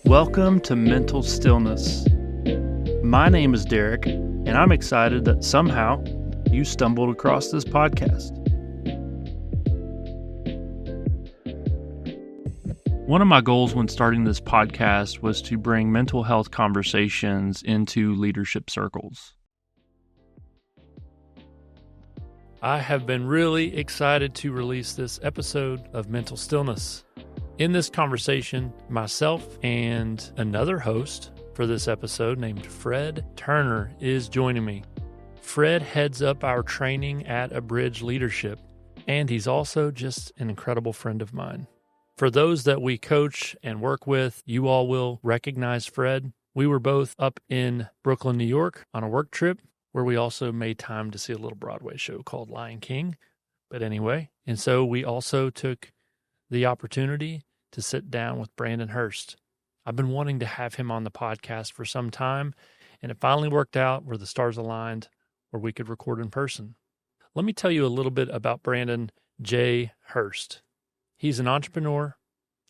Welcome to Mental Stillness. My name is Derek, and I'm excited that somehow you stumbled across this podcast. One of my goals when starting this podcast was to bring mental health conversations into leadership circles. I have been really excited to release this episode of Mental Stillness. In this conversation, myself and another host for this episode named Fred Turner is joining me. Fred heads up our training at Abridge Leadership, and he's also just an incredible friend of mine. For those that we coach and work with, you all will recognize Fred. We were both up in Brooklyn, New York on a work trip where we also made time to see a little Broadway show called Lion King. But anyway, and so we also took the opportunity to sit down with Brandon Hurst. I've been wanting to have him on the podcast for some time, and it finally worked out where the stars aligned, where we could record in person. Let me tell you a little bit about Brandon J. Hurst. He's an entrepreneur,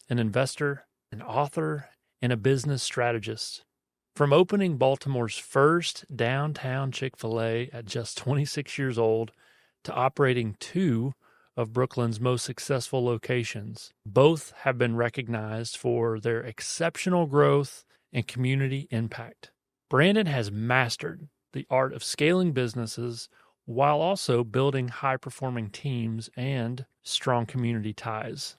an investor, an author, and a business strategist. From opening Baltimore's first downtown Chick-fil-A at just 26 years old to operating two of Brooklyn's most successful locations, both have been recognized for their exceptional growth and community impact. Brandon has mastered the art of scaling businesses while also building high-performing teams and strong community ties.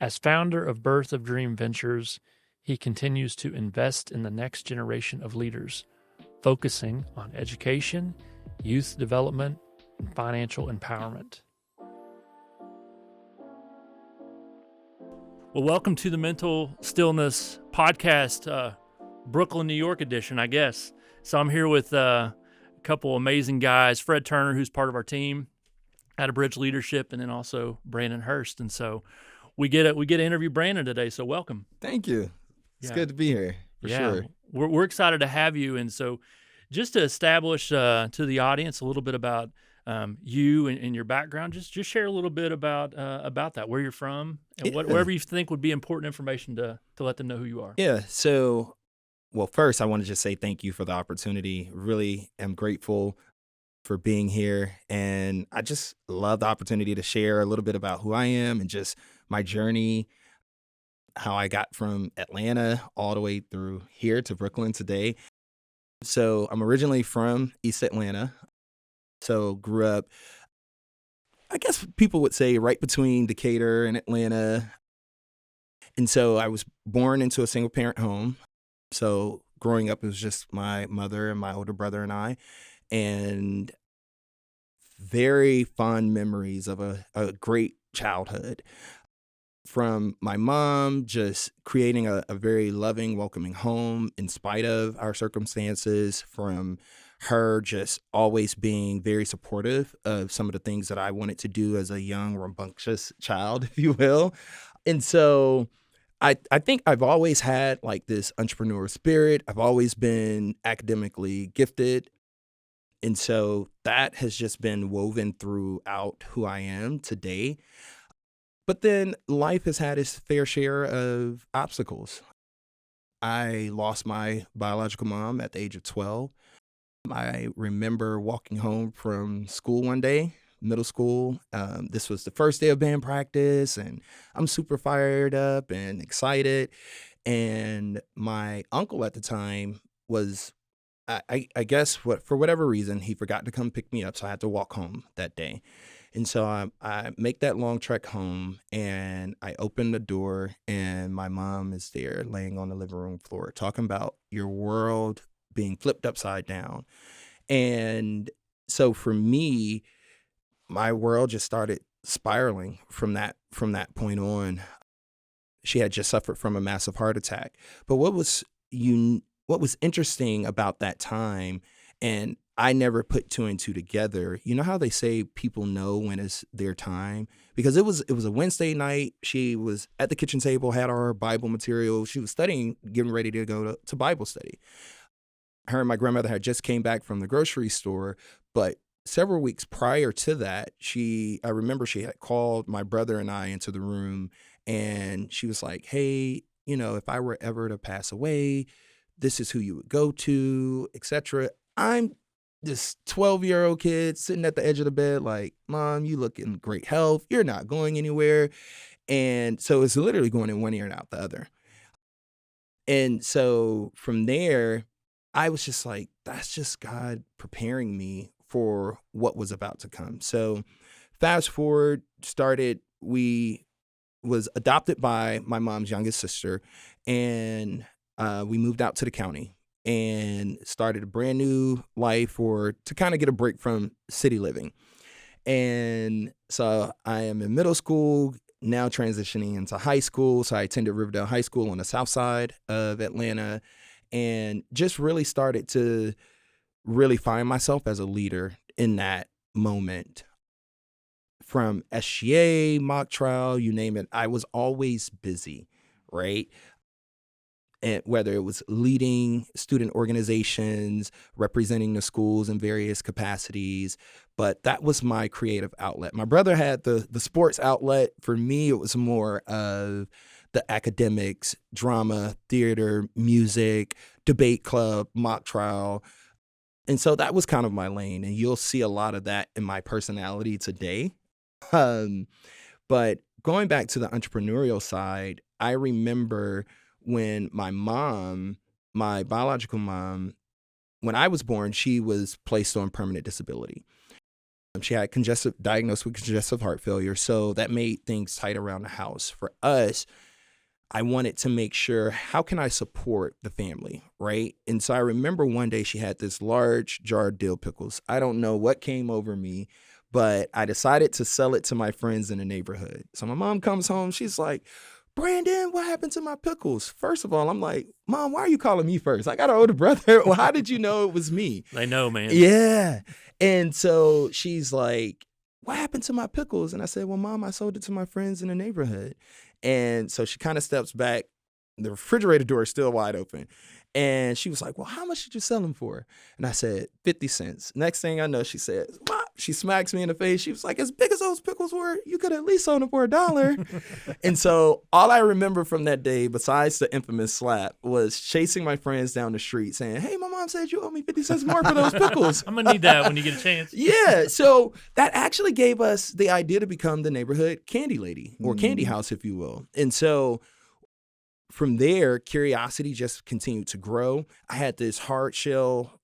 As founder of Birth of Dream Ventures, he continues to invest in the next generation of leaders, focusing on education, youth development, and financial empowerment. Well, welcome to the Mental Stillness podcast, Brooklyn, New York edition, I guess. So I'm here with a couple amazing guys, Fred Turner, who's part of our team at Abridge Leadership, and then also Brandon Hurst. And so we get to interview Brandon today, so welcome. Thank you. It's good to be here, for sure. We're excited to have you. And so just to establish to the audience a little bit about you and your background, just share a little bit about that, where you're from, and whatever you think would be important information to let them know who you are. Yeah, so, well, first, I want to just say thank you for the opportunity. Really am grateful for being here, and I just love the opportunity to share a little bit about who I am and just my journey, how I got from Atlanta all the way through here to Brooklyn today. So I'm originally from East Atlanta. So grew up, I guess people would say, right between Decatur and Atlanta. And so I was born into a single parent home. So growing up, it was just my mother and my older brother and I. And very fond memories of a great childhood. From my mom just creating a very loving, welcoming home in spite of our circumstances, from her just always being very supportive of some of the things that I wanted to do as a young, rambunctious child, if you will. And so I think I've always had like this entrepreneurial spirit. I've always been academically gifted. And so that has just been woven throughout who I am today. But then life has had its fair share of obstacles. I lost my biological mom at the age of 12. I remember walking home from school one day, middle school. This was the first day of band practice, and I'm super fired up and excited. And my uncle at the time was, I guess, for whatever reason, he forgot to come pick me up, so I had to walk home that day. And so I make that long trek home, and I open the door, and my mom is there laying on the living room floor talking about your world being flipped upside down. And so for me, my world just started spiraling from that point on. She had just suffered from a massive heart attack. But what was interesting about that time, and I never put two and two together. You know how they say people know when it's their time? Because it was a Wednesday night. She was at the kitchen table, had our Bible material. She was studying, getting ready to go to Bible study. Her and my grandmother had just came back from the grocery store, but several weeks prior to that, I remember she had called my brother and I into the room, and she was like, "Hey, if I were ever to pass away, this is who you would go to, etc. I'm this 12-year-old kid sitting at the edge of the bed like, Mom, you look in great health. You're not going anywhere. And so it's literally going in one ear and out the other. And so from there, I was just like, that's just God preparing me for what was about to come. So fast forward, we was adopted by my mom's youngest sister, and we moved out to the county and started a brand new life to kind of get a break from city living. And so I am in middle school, now transitioning into high school. So I attended Riverdale High School on the south side of Atlanta, and just really started to really find myself as a leader in that moment. From SGA, mock trial, you name it, I was always busy, right? And whether it was leading student organizations, representing the schools in various capacities, but that was my creative outlet. My brother had the sports outlet. For me, it was more of the academics, drama, theater, music, debate club, mock trial. And so that was kind of my lane. And you'll see a lot of that in my personality today. But going back to the entrepreneurial side, I remember when my mom, my biological mom, when I was born, she was placed on permanent disability. She had diagnosed with congestive heart failure. So that made things tight around the house. For us, I wanted to make sure, how can I support the family, right? And so I remember one day she had this large jar of dill pickles. I don't know what came over me, but I decided to sell it to my friends in the neighborhood. So my mom comes home. She's like, Brandon, what happened to my pickles? First of all, I'm like, Mom, why are you calling me first? I got an older brother. Well, how did you know it was me? They know, man. Yeah. And so she's like, what happened to my pickles? And I said, well, Mom, I sold it to my friends in the neighborhood. And so she kind of steps back. The refrigerator door is still wide open. And she was like, well, how much did you sell them for? And I said, 50 cents. Next thing I know, she said, Mom. She smacks me in the face. She was like, as big as those pickles were, you could at least sold them for $1. And so all I remember from that day, besides the infamous slap, was chasing my friends down the street saying, hey, my mom said you owe me 50 cents more for those pickles. I'm going to need that when you get a chance. Yeah. So that actually gave us the idea to become the neighborhood candy lady, or candy house, if you will. And so from there, curiosity just continued to grow. I had this hard shell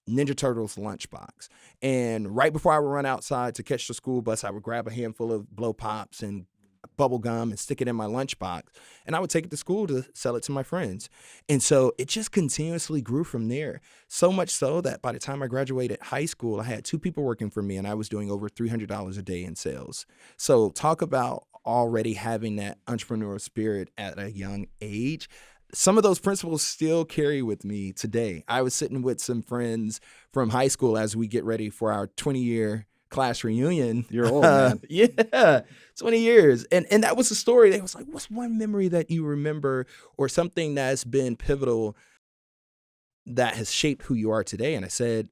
Ninja Turtles lunchbox. And right before I would run outside to catch the school bus, I would grab a handful of blow pops and bubble gum and stick it in my lunchbox. And I would take it to school to sell it to my friends. And so it just continuously grew from there. So much so that by the time I graduated high school, I had 2 people working for me and I was doing over $300 a day in sales. So talk about already having that entrepreneurial spirit at a young age. Some of those principles still carry with me today. I was sitting with some friends from high school as we get ready for our 20-year class reunion. You're old, man. Yeah, 20 years. And that was the story. They was like, what's one memory that you remember, or something that's been pivotal that has shaped who you are today? And I said,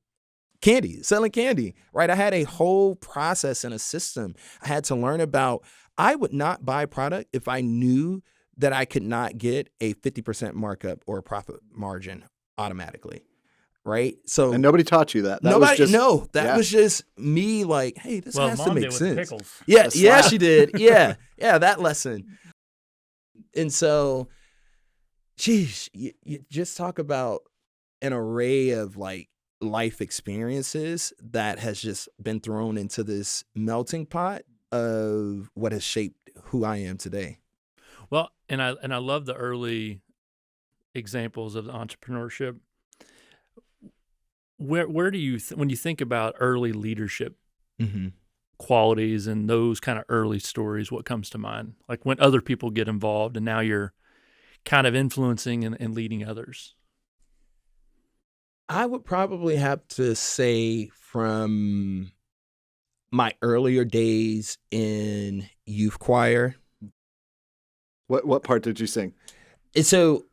candy, selling candy, right? I had a whole process and a system. I had to learn about, I would not buy product if I knew that I could not get a 50% markup or a profit margin automatically, right? So, and nobody taught you that. That was just me like, hey, this has to make sense. Pickles. Yeah, she did. Yeah, that lesson. And so, geez, you just talk about an array of like life experiences that has just been thrown into this melting pot of what has shaped who I am today. Well, and I love the early examples of the entrepreneurship. Where do you when you think about early leadership qualities and those kind of early stories, what comes to mind? Like when other people get involved and now you're kind of influencing and leading others. I would probably have to say from my earlier days in youth choir. What part did you sing? And so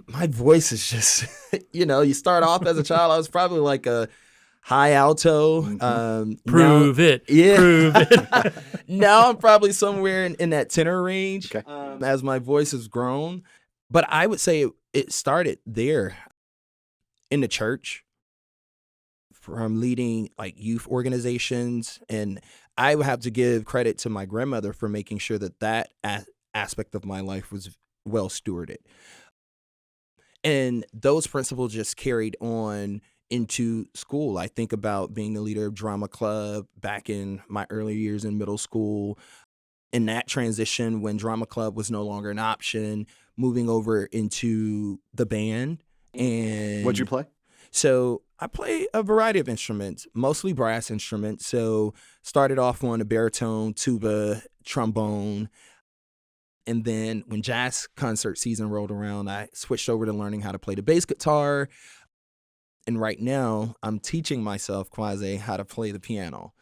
my voice is just, you start off as a child, I was probably like a high alto. Prove it. Yeah. Prove it. Now I'm probably somewhere in that tenor range, Okay. as my voice has grown. But I would say it started there in the church, from leading like youth organizations. And I would have to give credit to my grandmother for making sure that aspect of my life was well stewarded. And those principles just carried on into school. I think about being the leader of drama club back in my early years in middle school. In that transition, when drama club was no longer an option, moving over into the band. And What'd you play? So I play a variety of instruments, mostly brass instruments. So started off on a baritone, tuba, trombone. And then when jazz concert season rolled around, I switched over to learning how to play the bass guitar. And right now, I'm teaching myself quasi how to play the piano.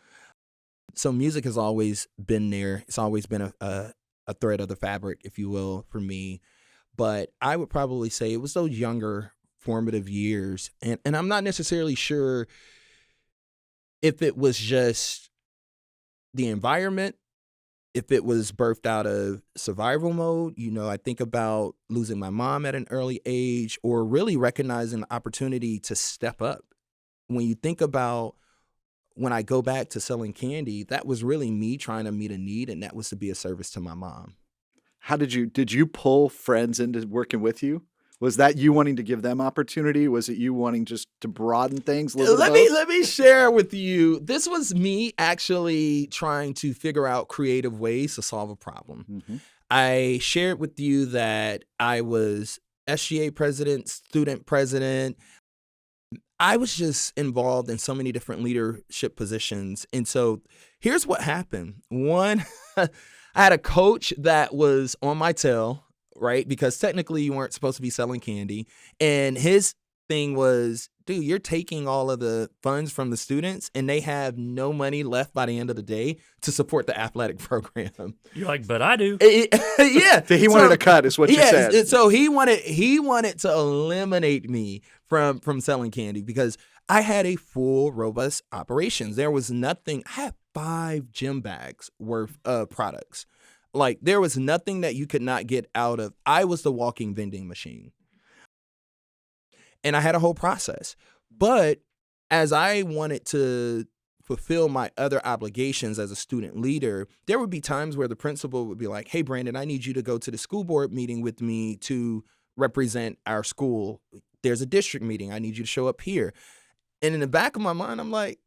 So music has always been there. It's always been a thread of the fabric, if you will, for me. But I would probably say it was those younger formative years. And I'm not necessarily sure if it was just the environment, if it was birthed out of survival mode. You know, I think about losing my mom at an early age, or really recognizing the opportunity to step up. When you think about when I go back to selling candy, that was really me trying to meet a need, and that was to be a service to my mom. How did you pull friends into working with you? Was that you wanting to give them opportunity? Was it you wanting just to broaden things a little bit? Let me share with you. This was me actually trying to figure out creative ways to solve a problem. Mm-hmm. I shared with you that I was SGA president, student president. I was just involved in so many different leadership positions. And so here's what happened. One, I had a coach that was on my tail, right? Because technically you weren't supposed to be selling candy. And his thing was, dude, you're taking all of the funds from the students and they have no money left by the end of the day to support the athletic program. You're like, but I do. Yeah. He wanted a cut, is what you said. So he wanted to eliminate me from selling candy because I had a full, robust operations. There was nothing. I had 5 gym bags worth of products. Like, there was nothing that you could not get out of. I was the walking vending machine. And I had a whole process. But as I wanted to fulfill my other obligations as a student leader, there would be times where the principal would be like, hey, Brandon, I need you to go to the school board meeting with me to represent our school. There's a district meeting. I need you to show up here. And in the back of my mind, I'm like,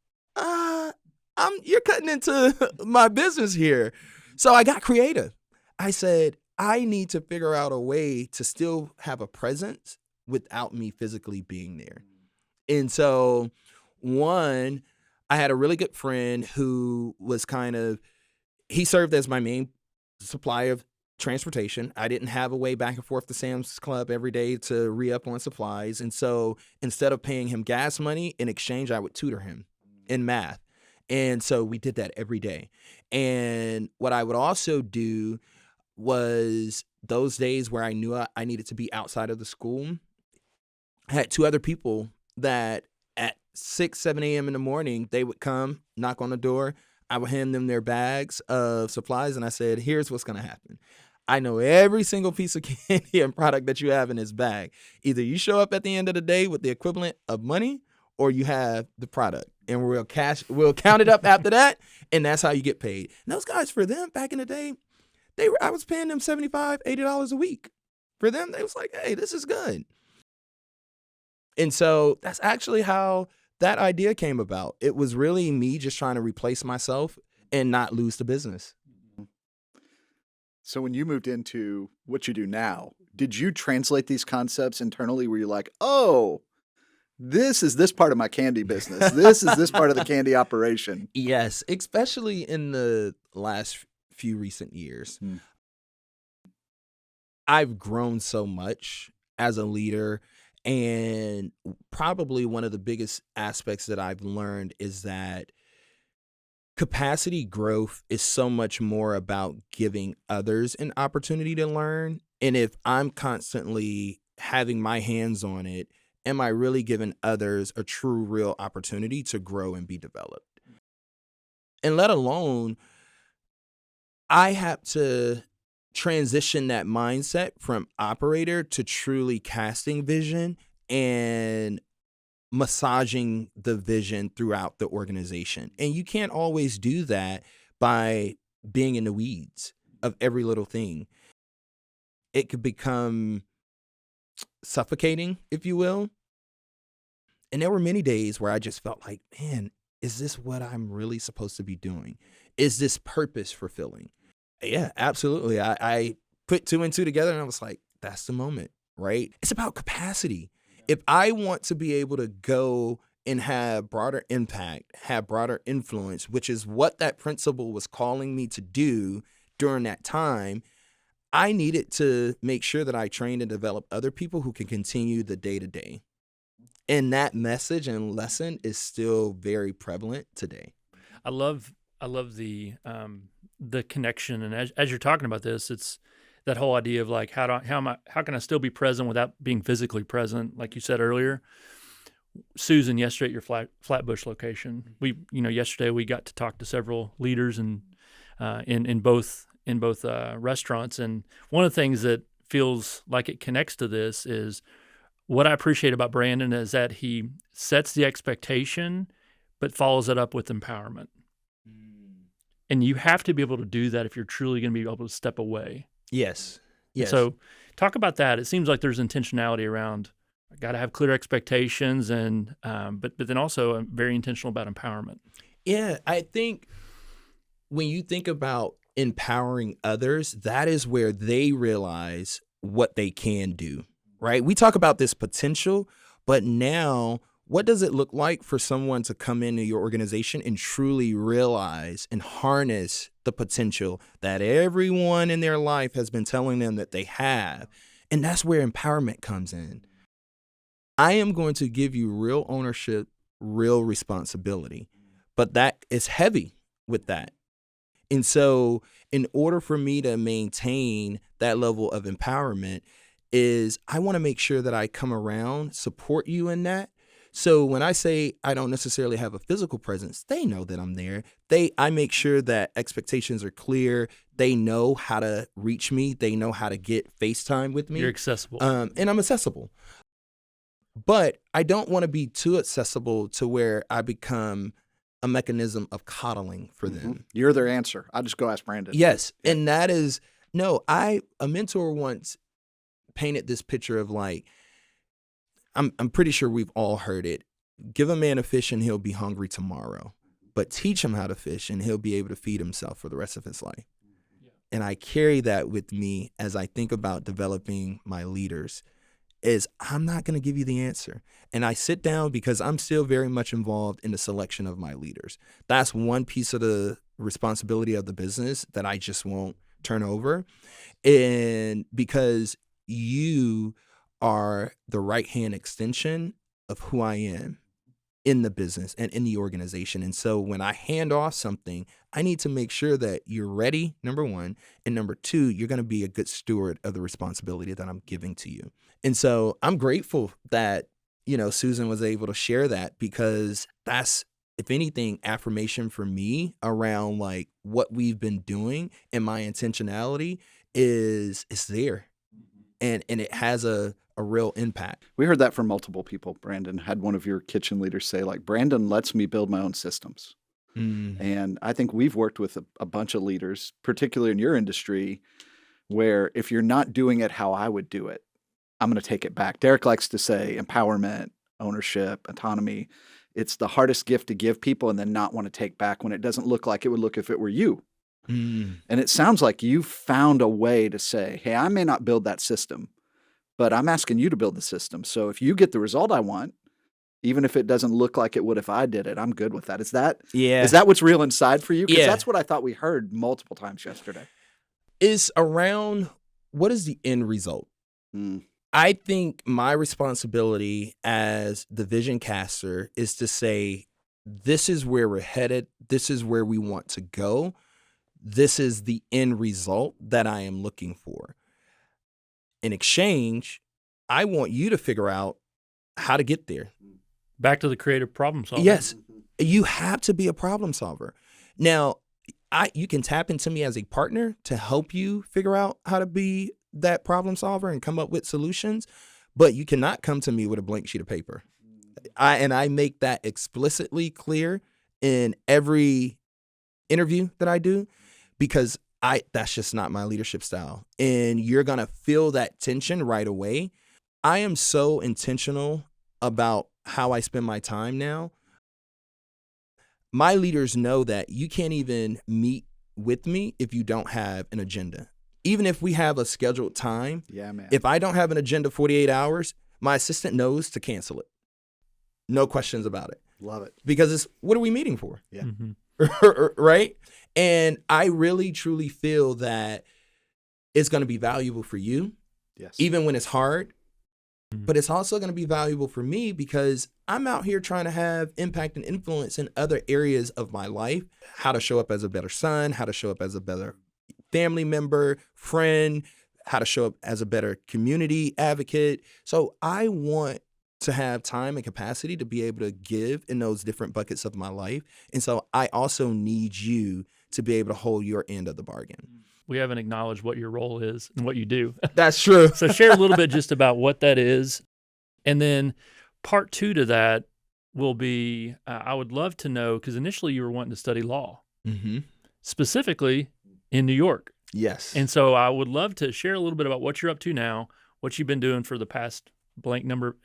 you're cutting into my business here. So I got creative. I said, I need to figure out a way to still have a presence without me physically being there. And so, one, I had a really good friend who was he served as my main supplier of transportation. I didn't have a way back and forth to Sam's Club every day to re-up on supplies. And so instead of paying him gas money, in exchange, I would tutor him in math. And so we did that every day. And what I would also do was those days where I knew I needed to be outside of the school, I had 2 other people that at 6, 7 a.m. in the morning, they would come, knock on the door. I would hand them their bags of supplies. And I said, here's what's going to happen. I know every single piece of candy and product that you have in this bag. Either you show up at the end of the day with the equivalent of money, or you have the product, and we'll count it up after that, and that's how you get paid. And those guys, for them back in the day, I was paying them $75, $80 a week. For them, they was like, hey, this is good. And so that's actually how that idea came about. It was really me just trying to replace myself and not lose the business. So when you moved into what you do now, did you translate these concepts internally? Were you like, oh, this is this part of my candy business. This is this part of the candy operation. Yes, especially in the last few recent years. I've grown so much as a leader, and probably one of the biggest aspects that I've learned is that capacity growth is so much more about giving others an opportunity to learn. And if I'm constantly having my hands on it, am I really giving others a true, real opportunity to grow and be developed? And let alone, I have to transition that mindset from operator to truly casting vision and massaging the vision throughout the organization. And you can't always do that by being in the weeds of every little thing. It could become suffocating, if you will. And there were many days where I just felt like, man, is this what I'm really supposed to be doing? Is this purpose fulfilling? Yeah, absolutely. I put 2 and 2 together and I was like, that's the moment, right? It's about capacity. If I want to be able to go and have broader impact, have broader influence, which is what that principal was calling me to do during that time, I needed to make sure that I trained and develop other people who can continue the day-to-day. And that message and lesson is still very prevalent today. I love the connection, and as you're talking about this, it's that whole idea of like how can I still be present without being physically present, like you said earlier. Susan, yesterday at your Flatbush location, yesterday we got to talk to several leaders and in both restaurants, and one of the things that feels like it connects to this is what I appreciate about Brandon is that he sets the expectation, but follows it up with empowerment. And you have to be able to do that if you're truly going to be able to step away. Yes. So talk about that. It seems like there's intentionality around, I got to have clear expectations, and but then also I'm very intentional about empowerment. Yeah, I think when you think about empowering others, that is where they realize what they can do, right? We talk about this potential, but now what does it look like for someone to come into your organization and truly realize and harness the potential that everyone in their life has been telling them that they have? And that's where empowerment comes in. I am going to give you real ownership, real responsibility, but that is heavy with that. And so in order for me to maintain that level of empowerment is I want to make sure that I come around, support you in that. So when I say I don't necessarily have a physical presence, they know that I'm there. I make sure that expectations are clear. They know how to reach me. They know how to get FaceTime with me. You're accessible. And I'm accessible. But I don't want to be too accessible to where I become a mechanism of coddling for them. You're their answer. I'll just go ask Brandon. Yes. Yeah. And that is, a mentor once painted this picture of like, I'm pretty sure we've all heard it. Give a man a fish and he'll be hungry tomorrow, but teach him how to fish and he'll be able to feed himself for the rest of his life. Yeah. And I carry that with me as I think about developing my leaders is I'm not going to give you the answer. And I sit down because I'm still very much involved in the selection of my leaders. That's one piece of the responsibility of the business that I just won't turn over. And because you are the right-hand extension of who I am in the business and in the organization. And so when I hand off something, I need to make sure that you're ready, number one, and number two, you're going to be a good steward of the responsibility that I'm giving to you. And so I'm grateful that, Susan was able to share that because that's, if anything, affirmation for me around like what we've been doing and my intentionality is there. And it has a real impact. We heard that from multiple people. Brandon had one of your kitchen leaders say, like, Brandon lets me build my own systems. And I think we've worked with a bunch of leaders, particularly in your industry, where if you're not doing it how I would do it, I'm going to take it back. Derek likes to say empowerment, ownership, autonomy. It's the hardest gift to give people and then not want to take back when it doesn't look like it would look if it were you. And it sounds like you found a way to say, hey, I may not build that system, but I'm asking you to build the system. So if you get the result I want, even if it doesn't look like it would if I did it, I'm good with that. Is that what's real inside for you? Because that's what I thought we heard multiple times yesterday. Is around what is the end result? I think my responsibility as the vision caster is to say, this is where we're headed. This is where we want to go. This is the end result that I am looking for. In exchange, I want you to figure out how to get there. Back to the creative problem solving. Yes, you have to be a problem solver. Now, you can tap into me as a partner to help you figure out how to be that problem solver and come up with solutions, but you cannot come to me with a blank sheet of paper. I make that explicitly clear in every interview that I do, because that's just not my leadership style. And you're going to feel that tension right away. I am so intentional about how I spend my time now. My leaders know that you can't even meet with me if you don't have an agenda. Even if we have a scheduled time, if I don't have an agenda 48 hours, my assistant knows to cancel it. No questions about it. Love it. Because it's, what are we meeting for? Yeah. Mm-hmm. Right? And I really, truly feel that it's going to be valuable for you, Yes. even when it's hard. Mm-hmm. But it's also going to be valuable for me because I'm out here trying to have impact and influence in other areas of my life. How to show up as a better son, how to show up as a better family member, friend, how to show up as a better community advocate. So I want to have time and capacity to be able to give in those different buckets of my life. And so I also need you to be able to hold your end of the bargain. We haven't acknowledged what your role is and what you do. That's true. So share a little bit just about what that is. And then part 2 to that will be, I would love to know, because initially you were wanting to study law, Mm-hmm. specifically in New York. Yes. And so I would love to share a little bit about what you're up to now, what you've been doing for the past X number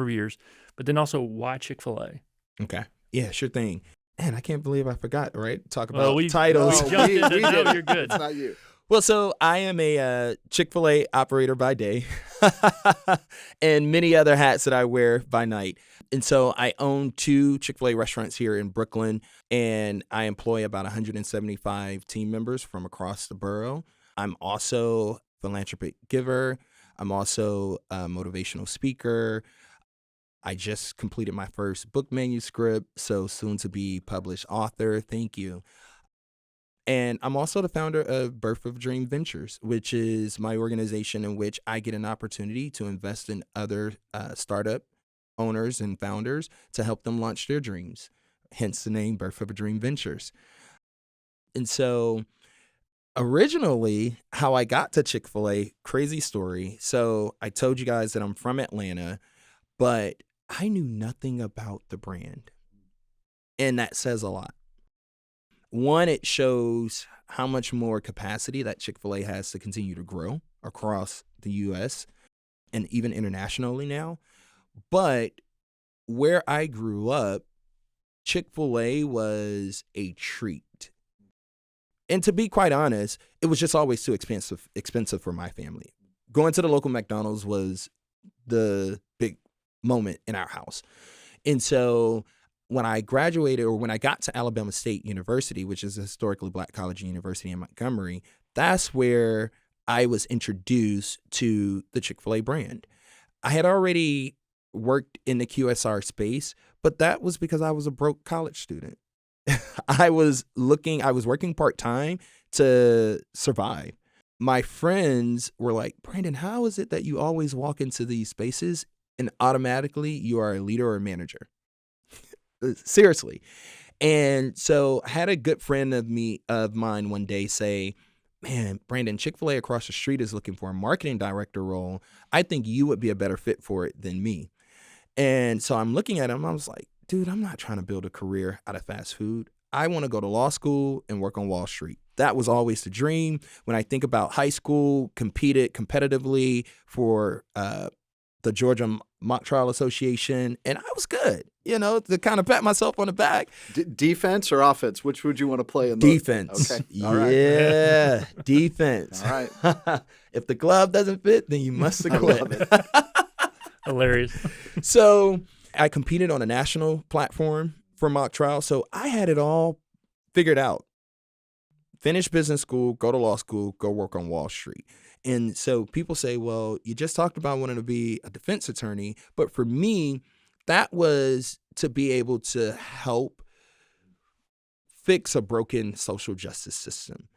of years, but then also why Chick-fil-A. Okay. Yeah, sure thing. Man, I can't believe I forgot, right? Talk about we titles. jumped into- we no, did. you're good. It's not you. Well, so I am a Chick-fil-A operator by day and many other hats that I wear by night. And so I own 2 Chick-fil-A restaurants here in Brooklyn, and I employ about 175 team members from across the borough. I'm also a philanthropic giver. I'm also a motivational speaker. I just completed my first book manuscript, so soon to be published author. Thank you. And I'm also the founder of Birth of Dream Ventures, which is my organization in which I get an opportunity to invest in other startup owners and founders to help them launch their dreams, hence the name Birth of a Dream Ventures. And so originally, how I got to Chick-fil-A, crazy story. So I told you guys that I'm from Atlanta, but I knew nothing about the brand. And that says a lot. One, it shows how much more capacity that Chick-fil-A has to continue to grow across the U.S. and even internationally now. But where I grew up, Chick-fil-A was a treat. And to be quite honest, it was just always too expensive for my family. Going to the local McDonald's was the big moment in our house. And so when I graduated, or when I got to Alabama State University, which is a historically Black college and university in Montgomery, that's where I was introduced to the Chick-fil-A brand. I had already worked in the QSR space, but that was because I was a broke college student. I was working part-time to survive. My friends were like, Brandon, how is it that you always walk into these spaces and automatically you are a leader or a manager? Seriously. And so I had a good friend of mine one day say, man, Brandon, Chick-fil-A across the street is looking for a marketing director role. I think you would be a better fit for it than me. And so I'm looking at him. I was like, dude, I'm not trying to build a career out of fast food. I want to go to law school and work on Wall Street. That was always the dream. When I think about high school, competed competitively for the Georgia Mock Trial Association, and I was good, to kind of pat myself on the back. Defense or offense? Which would you want to play in? Defense. Okay. All right. Yeah, defense. All right. If the glove doesn't fit, then you must have quit. Hilarious. So I competed on a national platform for mock trial, so I had it all figured out. Finish business school, go to law school, go work on Wall Street. And so people say, well, you just talked about wanting to be a defense attorney. But for me, that was to be able to help fix a broken social justice system.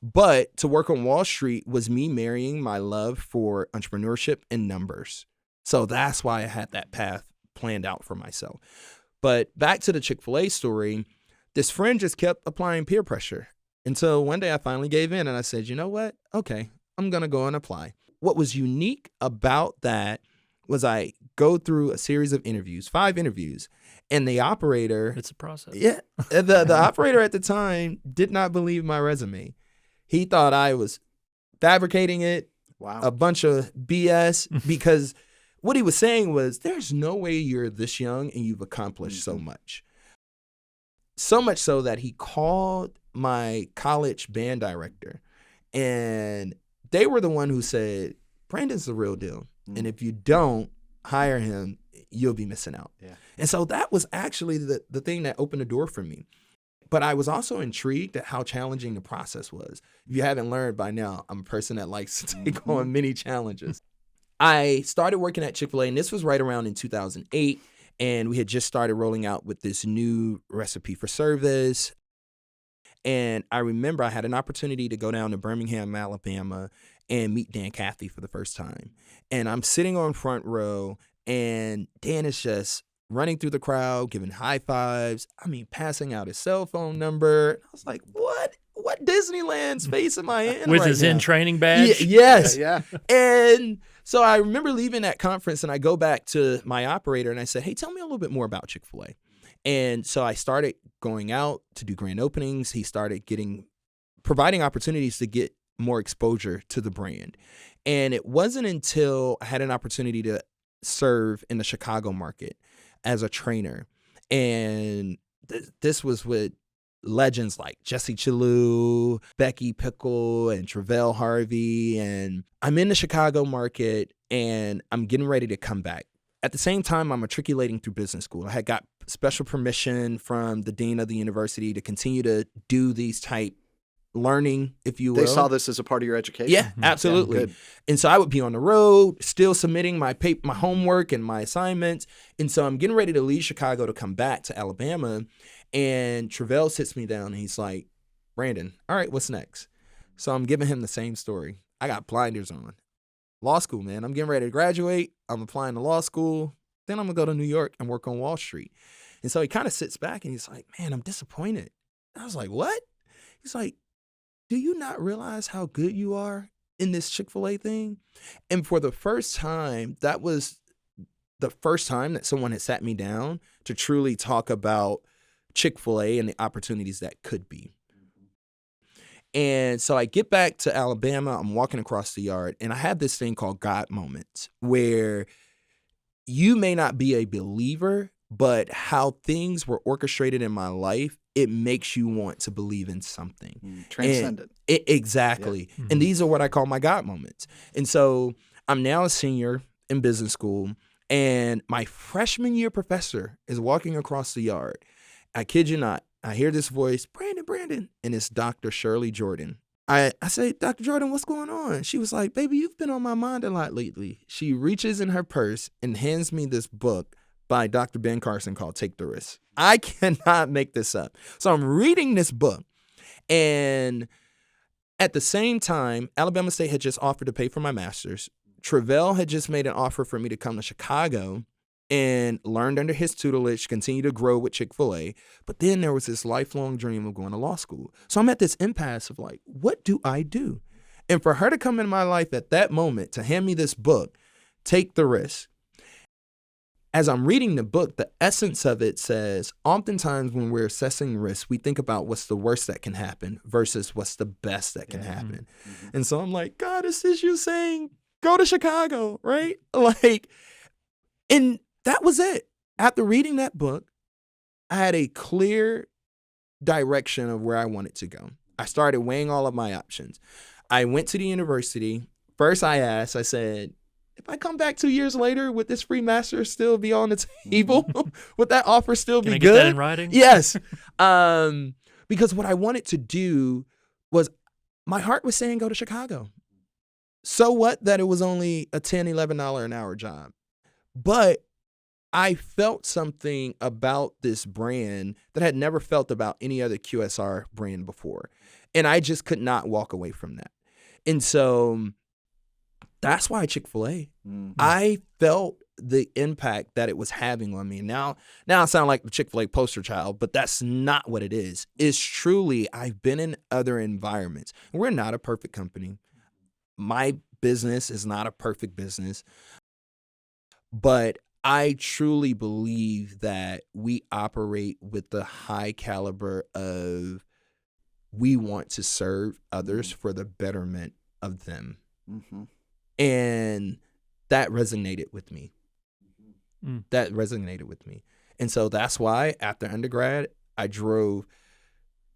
But to work on Wall Street was me marrying my love for entrepreneurship and numbers. So that's why I had that path planned out for myself. But back to the Chick-fil-A story, this friend just kept applying peer pressure until one day I finally gave in and I said, you know what? Okay, I'm going to go and apply. What was unique about that was I go through a series of interviews, 5 interviews, and the operator... It's a process. Yeah. The operator at the time did not believe my resume. He thought I was fabricating it, a bunch of BS, because what he was saying was, there's no way you're this young and you've accomplished so much. So much so that he called my college band director, and they were the one who said, Brandon's the real deal. And if you don't hire him, you'll be missing out. Yeah. And so that was actually the thing that opened the door for me. But I was also intrigued at how challenging the process was. If you haven't learned by now, I'm a person that likes to take on many challenges. I started working at Chick-fil-A, and this was right around in 2008. And we had just started rolling out with this new recipe for service. And I remember I had an opportunity to go down to Birmingham, Alabama, and meet Dan Cathy for the first time. And I'm sitting on front row, and Dan is just running through the crowd, giving high fives. I mean, passing out his cell phone number. I was like, what Disneyland space am I in with right his now? in-training badge? Yes. Yeah. And so I remember leaving that conference, and I go back to my operator, and I said, hey, tell me a little bit more about Chick-fil-A. And so I started going out to do grand openings. He started providing opportunities to get more exposure to the brand. And it wasn't until I had an opportunity to serve in the Chicago market as a trainer. And this was with legends like Jesse Chalou, Becky Pickle, and Travell Harvey. And I'm in the Chicago market, and I'm getting ready to come back. At the same time, I'm matriculating through business school. I had got special permission from the dean of the university to continue to do these type learning, if you will. They saw this as a part of your education? Yeah, absolutely. Yeah, and so I would be on the road, still submitting my homework and my assignments. And so I'm getting ready to leave Chicago to come back to Alabama. And Travell sits me down, and he's like, Brandon, all right, what's next? So I'm giving him the same story. I got blinders on. Law school, man. I'm getting ready to graduate. I'm applying to law school. Then I'm going to go to New York and work on Wall Street. And so he kind of sits back, and he's like, man, I'm disappointed. I was like, what? He's like, do you not realize how good you are in this Chick-fil-A thing? And for the first time, that was the first time that someone had sat me down to truly talk about Chick-fil-A and the opportunities that could be. And so I get back to Alabama, I'm walking across the yard, and I have this thing called God moments, where you may not be a believer, but how things were orchestrated in my life, it makes you want to believe in something. Transcendent. Exactly. Yeah. And these are what I call my God moments. And so I'm now a senior in business school, and my freshman year professor is walking across the yard. I kid you not. I hear this voice, Brandon, and it's Dr. Shirley Jordan. I say, Dr. Jordan, what's going on? She was like, baby, you've been on my mind a lot lately. She reaches in her purse and hands me this book by Dr. Ben Carson called Take the Risk. I cannot make this up. So I'm reading this book, and at the same time, Alabama State had just offered to pay for my master's. Travell had just made an offer for me to come to Chicago and learned under his tutelage, continue to grow with Chick-fil-A. But then there was this lifelong dream of going to law school. So I'm at this impasse of like, what do I do? And for her to come in my life at that moment to hand me this book, Take the Risk. As I'm reading the book, the essence of it says, oftentimes when we're assessing risk, we think about what's the worst that can happen versus what's the best that can happen. Mm-hmm. And so I'm like, God, is this you saying, go to Chicago, right? And that was it. After reading that book, I had a clear direction of where I wanted to go. I started weighing all of my options. I went to the university. First I said, if I come back 2 years later, would this free master still be on the table? Would that offer still be good? Can I get that in writing? Yes. Because what I wanted to do was, my heart was saying go to Chicago. So what that it was only a $10, $11 an hour job. But I felt something about this brand that I had never felt about any other QSR brand before. And I just could not walk away from that. And so That's why Chick-fil-A. Mm-hmm. I felt the impact that it was having on me. Now I sound like the Chick-fil-A poster child, but that's not what it is. It's truly, I've been in other environments. We're not a perfect company. My business is not a perfect business, but I truly believe that we operate with the high caliber of we want to serve others for the betterment of them. Mm-hmm. And that resonated with me. That resonated with me. And so that's why after undergrad, I drove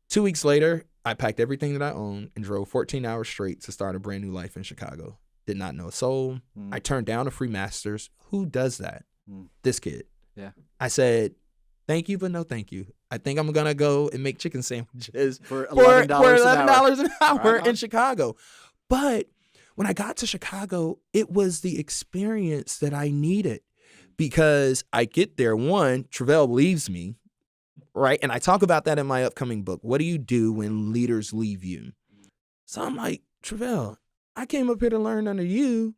2 weeks later, I packed everything that I owned and drove 14 hours straight to start a brand new life in Chicago. Did not know a soul. I turned down a free master's. Who does that? This kid. Yeah. I said, thank you, but no thank you. I think I'm going to go and make chicken sandwiches For $11 an hour Right in Chicago. But when I got to Chicago, it was the experience that I needed because I get there. One, Travell leaves me, right? And I talk about that in my upcoming book. What do you do when leaders leave you? So I'm like, Travell, I came up here to learn under you.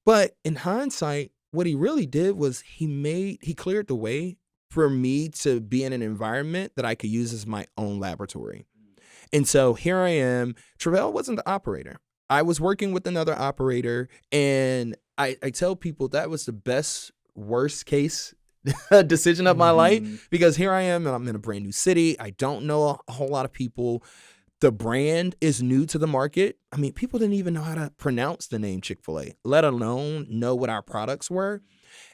But in hindsight, what he really did was he cleared the way for me to be in an environment that I could use as my own laboratory. And so here I am. Travell wasn't the operator. I was working with another operator, and I tell people that was the best, worst case decision of my life, because here I am and I'm in a brand new city. I don't know a whole lot of people. The brand is new to the market. I mean, people didn't even know how to pronounce the name Chick-fil-A, let alone know what our products were.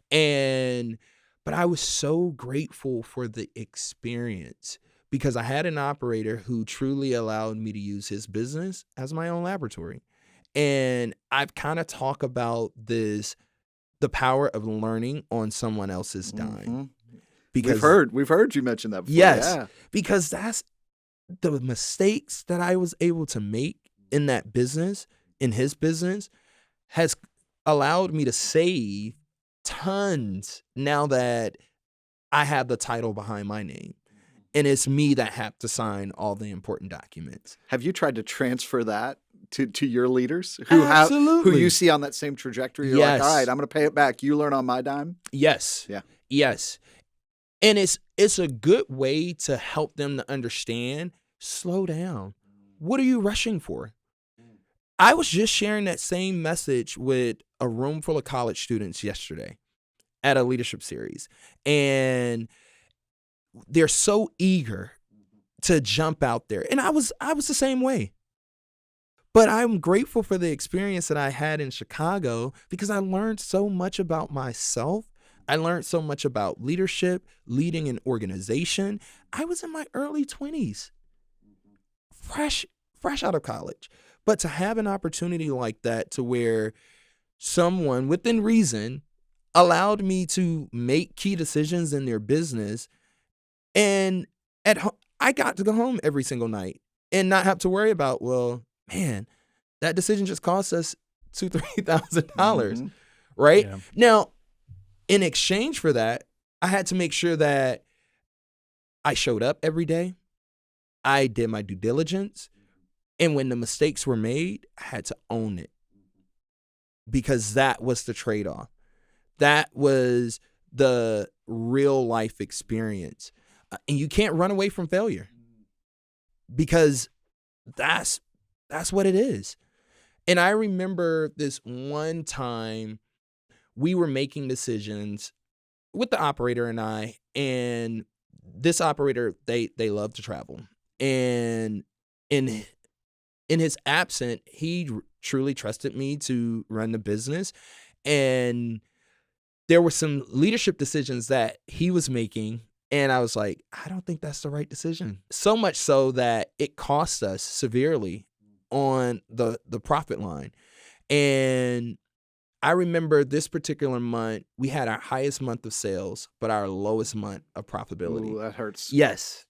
But I was so grateful for the experience because I had an operator who truly allowed me to use his business as my own laboratory. And I've kind of talked about the power of learning on someone else's dime. Because we've heard you mention that before. Yes, yeah. Because that's the mistakes that I was able to make in that business, in his business, has allowed me to save tons now that I have the title behind my name. And it's me that have to sign all the important documents. Have you tried to transfer that to your leaders Absolutely. who you see on that same trajectory? You're like, all right, I'm going to pay it back. You learn on my dime? Yes. Yeah. Yes. And it's a good way to help them to understand, slow down. What are you rushing for? I was just sharing that same message with a room full of college students yesterday at a leadership series. And they're so eager to jump out there. And I was the same way. But I'm grateful for the experience that I had in Chicago because I learned so much about myself. I learned so much about leadership, leading an organization. I was in my early 20s, fresh out of college. But to have an opportunity like that to where someone within reason allowed me to make key decisions in their business, and I got to go home every single night and not have to worry about, well, man, that decision just cost us $2,000-$3,000, right? Yeah. Now, in exchange for that, I had to make sure that I showed up every day. I did my due diligence. And when the mistakes were made, I had to own it because that was the trade-off. That was the real life experience. And you can't run away from failure because that's what it is. And I remember this one time we were making decisions with the operator and I, and this operator, they love to travel. And in his absence, he truly trusted me to run the business. And there were some leadership decisions that he was making. And I was like, I don't think that's the right decision. So much so that it cost us severely on the profit line. And I remember this particular month, we had our highest month of sales, but our lowest month of profitability. Ooh, that hurts. Yes.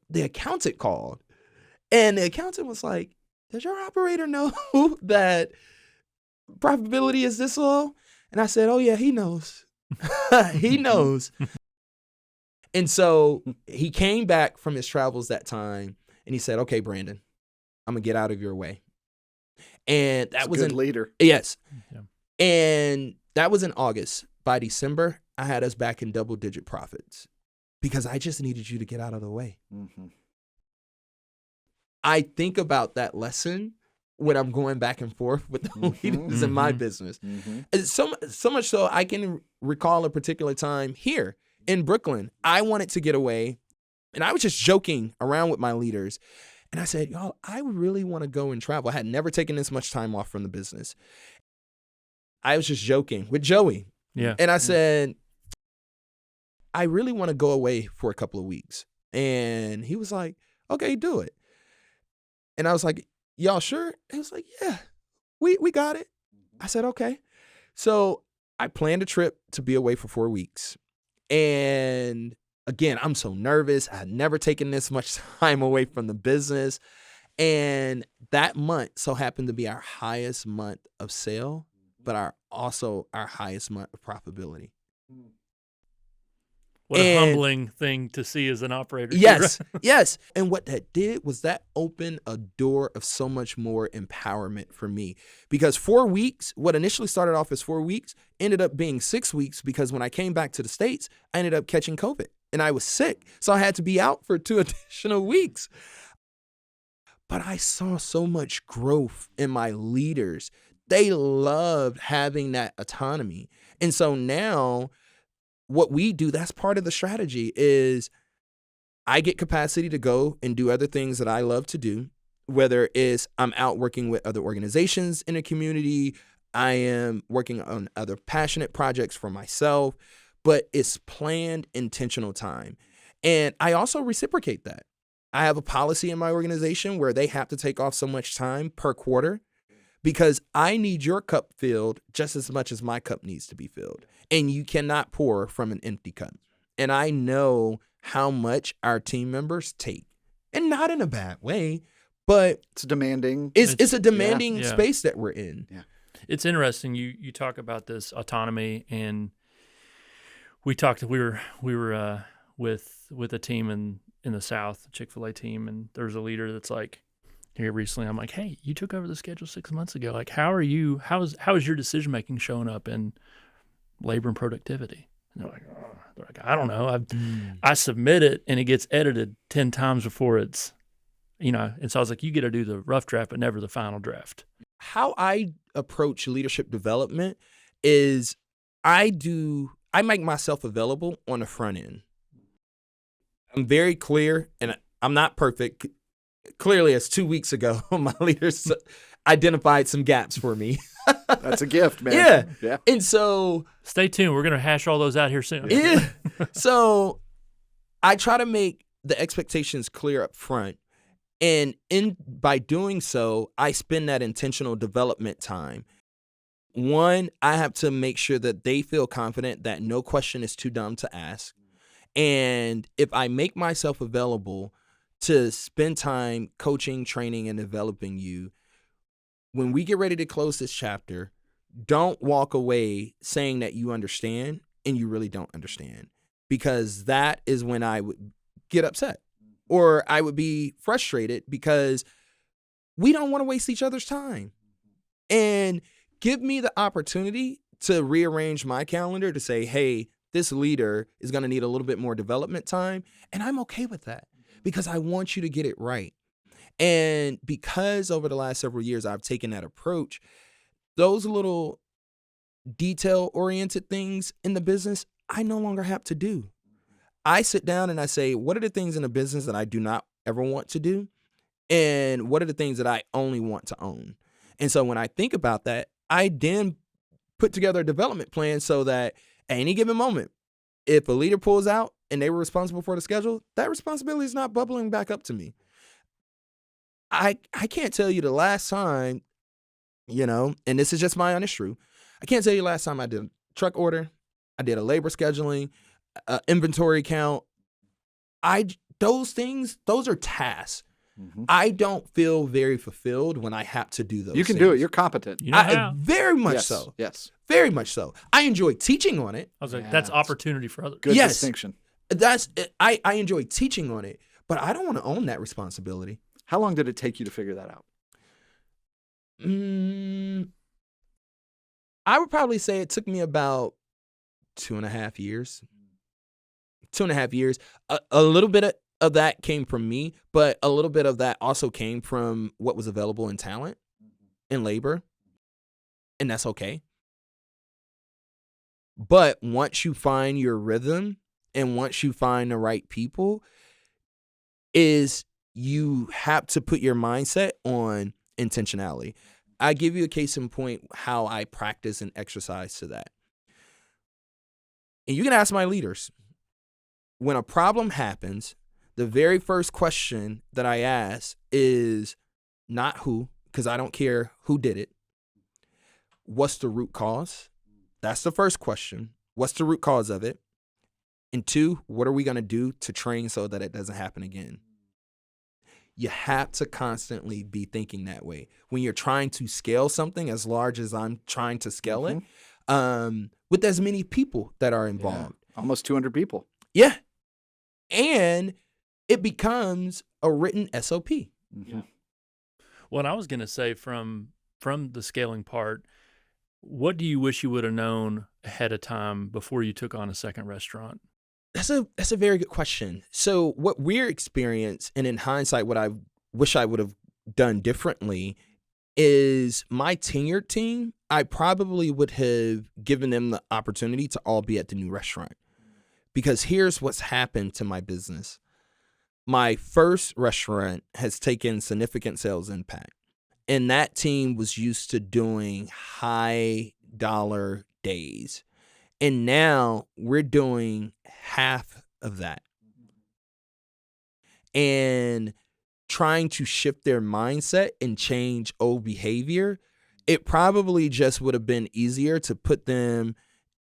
The accountant called. And the accountant was like, does your operator know that profitability is this low? And I said, oh, yeah, he knows. He knows. And so he came back from his travels that time and he said, okay, Brandon, I'm going to get out of your way. And that It's a was good in leader. yes. Yeah. And that was in August. By December, I had us back in double-digit profits because I just needed you to get out of the way. Mm-hmm. I think about that lesson when I'm going back and forth with the leaders in my business. Mm-hmm. It's so much so I can recall a particular time here in Brooklyn. I wanted to get away, and I was just joking around with my leaders. And I said, y'all, I really want to go and travel. I had never taken this much time off from the business. I was just joking with Joey. Yeah. And I said, I really want to go away for a couple of weeks. And he was like, okay, do it. And I was like, y'all sure? He was like, yeah, we got it. I said, okay. So I planned a trip to be away for 4 weeks. And again, I'm so nervous. I had never taken this much time away from the business. And that month so happened to be our highest month of sale, but also our highest month of profitability. What a humbling thing to see as an operator. Yes, yes. And what that did was that opened a door of so much more empowerment for me. Because 4 weeks, what initially started off as 4 weeks, ended up being 6 weeks because when I came back to the States, I ended up catching COVID and I was sick. So I had to be out for 2 additional weeks. But I saw so much growth in my leaders. They loved having that autonomy. And so now what we do, that's part of the strategy, is I get capacity to go and do other things that I love to do, whether it's I'm out working with other organizations in a community, I am working on other passionate projects for myself, but it's planned, intentional time. And I also reciprocate that. I have a policy in my organization where they have to take off so much time per quarter because I need your cup filled just as much as my cup needs to be filled. And you cannot pour from an empty cup. And I know how much our team members take. And not in a bad way, but it's demanding. It's a demanding space that we're in. Yeah. It's interesting. You talk about this autonomy, and we talked. We were with a team in the South, a Chick-fil-A team, and there's a leader that's like, here recently, I'm like, hey, you took over the schedule 6 months ago. Like, how is your decision making showing up in labor and productivity? And they're like, I don't know. I submit it and it gets edited 10 times before it's, and so I was like, you get to do the rough draft, but never the final draft. How I approach leadership development is I make myself available on the front end. I'm very clear, and I'm not perfect. Clearly, as 2 weeks ago, my leaders identified some gaps for me. That's a gift, man. Yeah. And so stay tuned. We're going to hash all those out here soon. Yeah. So I try to make the expectations clear up front. And by doing so, I spend that intentional development time. One, I have to make sure that they feel confident that no question is too dumb to ask. And if I make myself available to spend time coaching, training, and developing you, when we get ready to close this chapter, don't walk away saying that you understand and you really don't understand, because that is when I would get upset or I would be frustrated because we don't want to waste each other's time. And give me the opportunity to rearrange my calendar to say, hey, this leader is going to need a little bit more development time. And I'm okay with that because I want you to get it right. And because over the last several years, I've taken that approach, those little detail-oriented things in the business, I no longer have to do. I sit down and I say, what are the things in the business that I do not ever want to do? And what are the things that I only want to own? And so when I think about that, I then put together a development plan so that at any given moment, if a leader pulls out and they were responsible for the schedule, that responsibility is not bubbling back up to me. I can't tell you the last time, and this is just my honest truth, I can't tell you last time I did a truck order, I did a labor scheduling, inventory count. Those are tasks. Mm-hmm. I don't feel very fulfilled when I have to do those. You can things. do it. You're competent. Very much so. Yes. Very much so. I enjoy teaching on it. I was like, that's opportunity for others. Good distinction. I enjoy teaching on it, but I don't want to own that responsibility. How long did it take you to figure that out? I would probably say it took me about 2.5 years. 2.5 years. A little bit of that came from me, but a little bit of that also came from what was available in talent and labor, and that's okay. But once you find your rhythm and once you find the right people, is you have to put your mindset on intentionality. I give you a case in point how I practice and exercise to that. And you can ask my leaders. When a problem happens, the very first question that I ask is not who, because I don't care who did it. What's the root cause? That's the first question. What's the root cause of it? And 2, what are we going to do to train so that it doesn't happen again? You have to constantly be thinking that way. When you're trying to scale something as large as I'm trying to scale it, with as many people that are involved. Yeah. Almost 200 people. Yeah. And it becomes a written SOP. Yeah. Well, I was going to say from the scaling part, what do you wish you would have known ahead of time before you took on a second restaurant? That's a very good question. So what we're experiencing, and in hindsight, what I wish I would have done differently is my tenured team, I probably would have given them the opportunity to all be at the new restaurant. Because here's what's happened to my business. My first restaurant has taken significant sales impact. And that team was used to doing high dollar days. And now we're doing half of that. And trying to shift their mindset and change old behavior, it probably just would have been easier to put them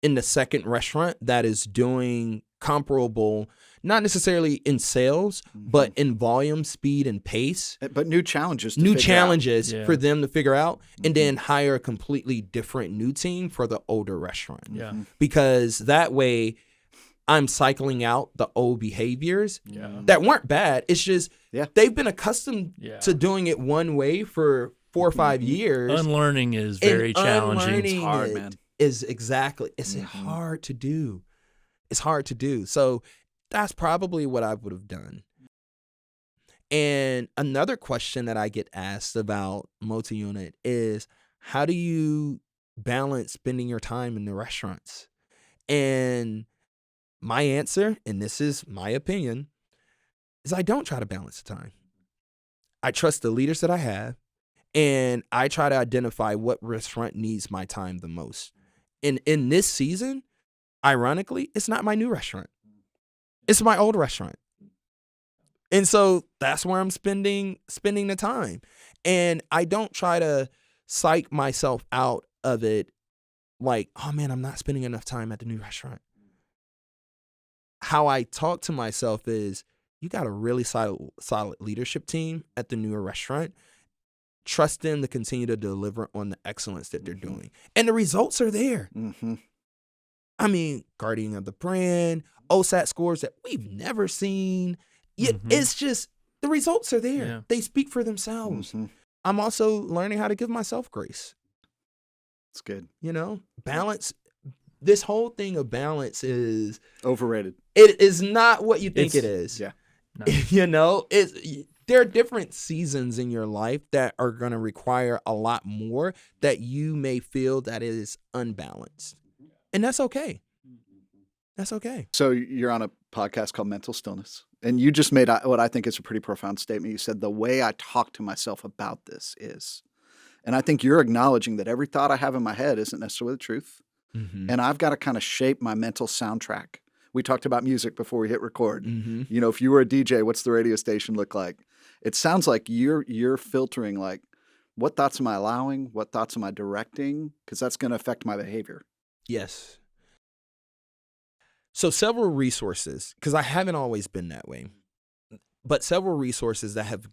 in the second restaurant that is doing comparable, not necessarily in sales, but in volume, speed, and pace. But new challenges for them to figure out, and then hire a completely different new team for the older restaurant. Yeah. Because that way I'm cycling out the old behaviors that weren't bad. It's just they've been accustomed to doing it one way for 4 or 5 years. Unlearning is very challenging. It's hard, man. It's hard to do. It's hard to do. So that's probably what I would have done. And another question that I get asked about multi-unit is, how do you balance spending your time in the restaurants? And my answer, and this is my opinion, is I don't try to balance the time. I trust the leaders that I have, and I try to identify what restaurant needs my time the most. And in this season, ironically, it's not my new restaurant. It's my old restaurant. And so that's where I'm spending the time. And I don't try to psych myself out of it like, oh man, I'm not spending enough time at the new restaurant. How I talk to myself is, you got a really solid leadership team at the newer restaurant. Trust them to continue to deliver on the excellence that they're doing. And the results are there. I mean, guardian of the brand, OSAT scores that we've never seen. It's just, the results are there. Yeah. They speak for themselves. I'm also learning how to give myself grace. It's good. Balance. This whole thing of balance is overrated. It is not what you think it is. Yeah. No. There are different seasons in your life that are going to require a lot more that you may feel that is unbalanced. And that's okay. That's okay. So you're on a podcast called Mental Stillness, and you just made what I think is a pretty profound statement. You said, the way I talk to myself about this is, and I think you're acknowledging that every thought I have in my head isn't necessarily the truth. And I've got to kind of shape my mental soundtrack. We talked about music before we hit record. If you were a DJ, what's the radio station look like? It sounds like you're filtering, like, what thoughts am I allowing? What thoughts am I directing? Because that's going to affect my behavior. Yes. So several resources, because I haven't always been that way, but several resources that have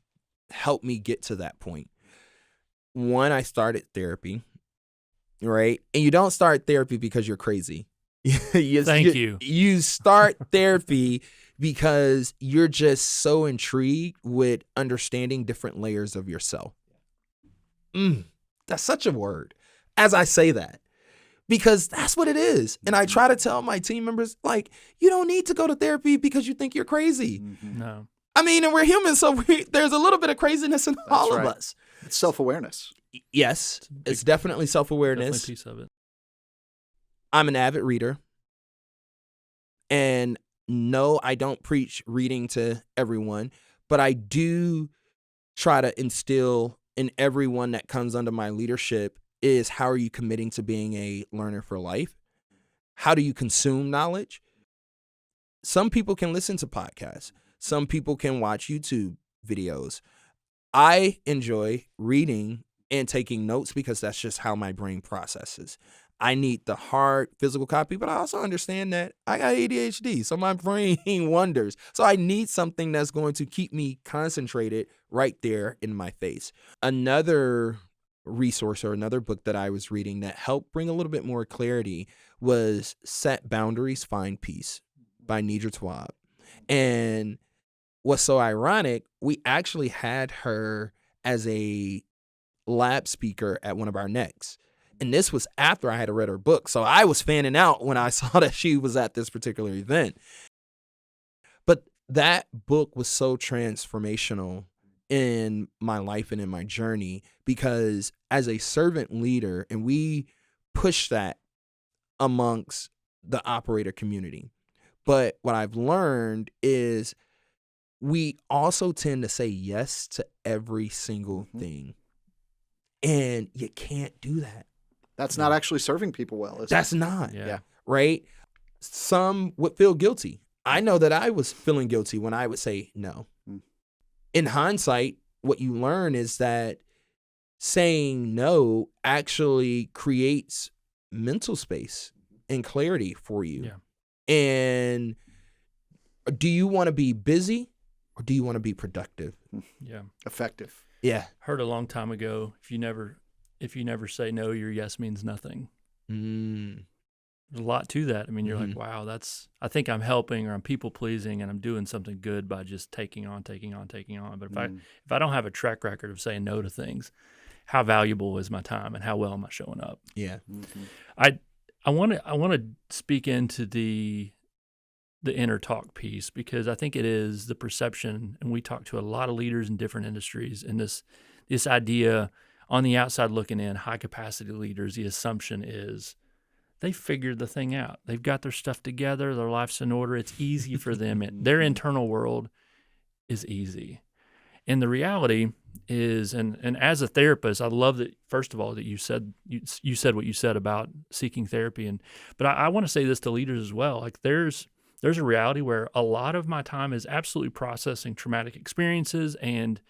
helped me get to that point. One, I started therapy, right? And you don't start therapy because you're crazy. Thank you. You start therapy because you're just so intrigued with understanding different layers of yourself. That's such a word as I say that, because that's what it is. And I try to tell my team members, like, you don't need to go to therapy because you think you're crazy. No. I mean, and we're humans, so there's a little bit of craziness in all of us. It's self-awareness. Yes, it's definitely self-awareness. Definitely a piece of it. I'm an avid reader. And no, I don't preach reading to everyone, but I do try to instill in everyone that comes under my leadership is, how are you committing to being a learner for life? How do you consume knowledge? Some people can listen to podcasts. Some people can watch YouTube videos. I enjoy reading and taking notes because that's just how my brain processes. I need the hard physical copy, but I also understand that I got ADHD, so my brain wanders. So I need something that's going to keep me concentrated right there in my face. Another resource or another book that I was reading that helped bring a little bit more clarity was Set Boundaries, Find Peace by Nidra Tawwab. And what's so ironic, we actually had her as a lab speaker at one of our necks. And this was after I had read her book. So I was fanning out when I saw that she was at this particular event. But that book was so transformational in my life and in my journey, because as a servant leader, and we push that amongst the operator community. But what I've learned is we also tend to say yes to every single thing. And you can't do that. That's not actually serving people well, is it? That's not. Yeah. Right? Some would feel guilty. I know that I was feeling guilty when I would say no. In hindsight, what you learn is that saying no actually creates mental space and clarity for you. Yeah. And do you want to be busy or do you want to be productive? Yeah. Effective. Yeah. Heard a long time ago, if you never say no, your yes means nothing. There's a lot to that. I mean, you're like, wow, I think I'm helping, or I'm people pleasing, and I'm doing something good by just taking on. But if I don't have a track record of saying no to things, how valuable is my time and how well am I showing up? Yeah. I want to speak into the inner talk piece, because I think it is the perception, and we talk to a lot of leaders in different industries, and this idea on the outside looking in, high capacity leaders, the assumption is they figured the thing out. They've got their stuff together, their life's in order, it's easy for them. Their internal world is easy. And the reality is, and as a therapist, I love that, first of all, that you said what you said about seeking therapy. But I want to say this to leaders as well. Like there's a reality where a lot of my time is absolutely processing traumatic experiences and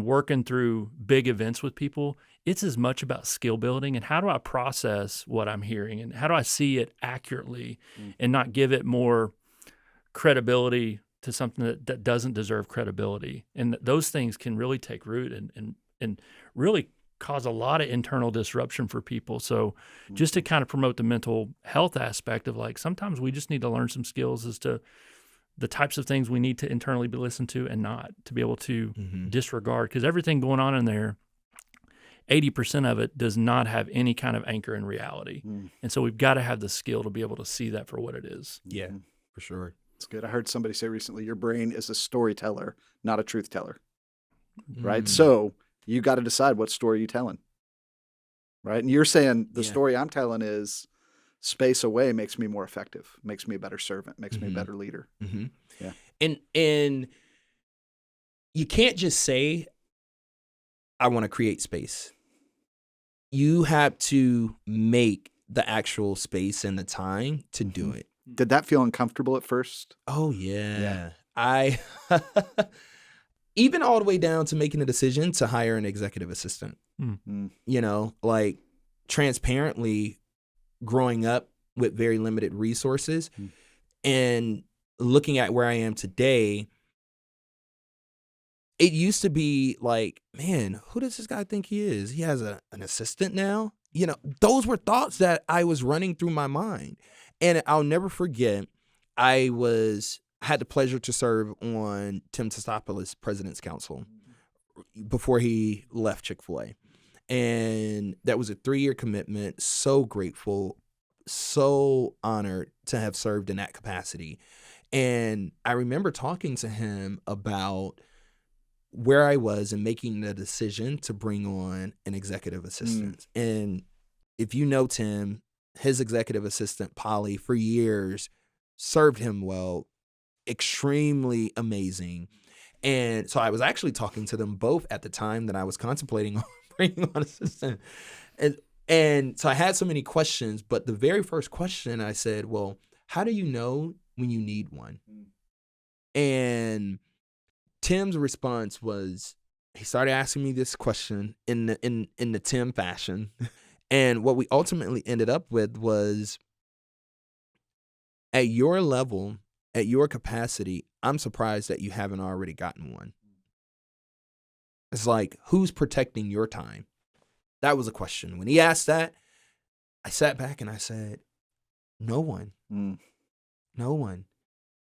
working through big events with people. It's as much about skill building and how do I process what I'm hearing and how do I see it accurately and not give it more credibility to something that doesn't deserve credibility. And those things can really take root and really cause a lot of internal disruption for people. So just to kind of promote the mental health aspect of, like, sometimes we just need to learn some skills as to the types of things we need to internally be listened to and not to be able to disregard, because everything going on in there, 80% of it does not have any kind of anchor in reality. And so we've got to have the skill to be able to see that for what it is. Yeah, for sure. It's good. I heard somebody say recently, your brain is a storyteller, not a truth teller. Right? So you got to decide what story you're telling. Right? And you're saying the story I'm telling is space away makes me more effective, makes me a better servant, makes me a better leader. Yeah. And you can't just say, I want to create space. You have to make the actual space and the time to do it. Did that feel uncomfortable at first? Oh, yeah. I even all the way down to making a decision to hire an executive assistant. You know, like, transparently growing up with very limited resources and looking at where I am today, it used to be like, man, who does this guy think he is? He has an assistant now? You know, those were thoughts that I was running through my mind. And I'll never forget, I had the pleasure to serve on Tim Tostopoulos' President's Council before he left Chick-fil-A. And that was a 3-year commitment. So grateful, so honored to have served in that capacity. And I remember talking to him about where I was and making the decision to bring on an executive assistant. And if you know Tim, his executive assistant, Polly, for years served him well, extremely amazing. And so I was actually talking to them both at the time that I was contemplating on bringing on an assistant. And so I had so many questions, but the very first question I said, well, how do you know when you need one? And Tim's response was, he started asking me this question in the Tim fashion. And what we ultimately ended up with was, at your level, at your capacity, I'm surprised that you haven't already gotten one. It's like, who's protecting your time? That was a question. When he asked that, I sat back and I said, no one. No one.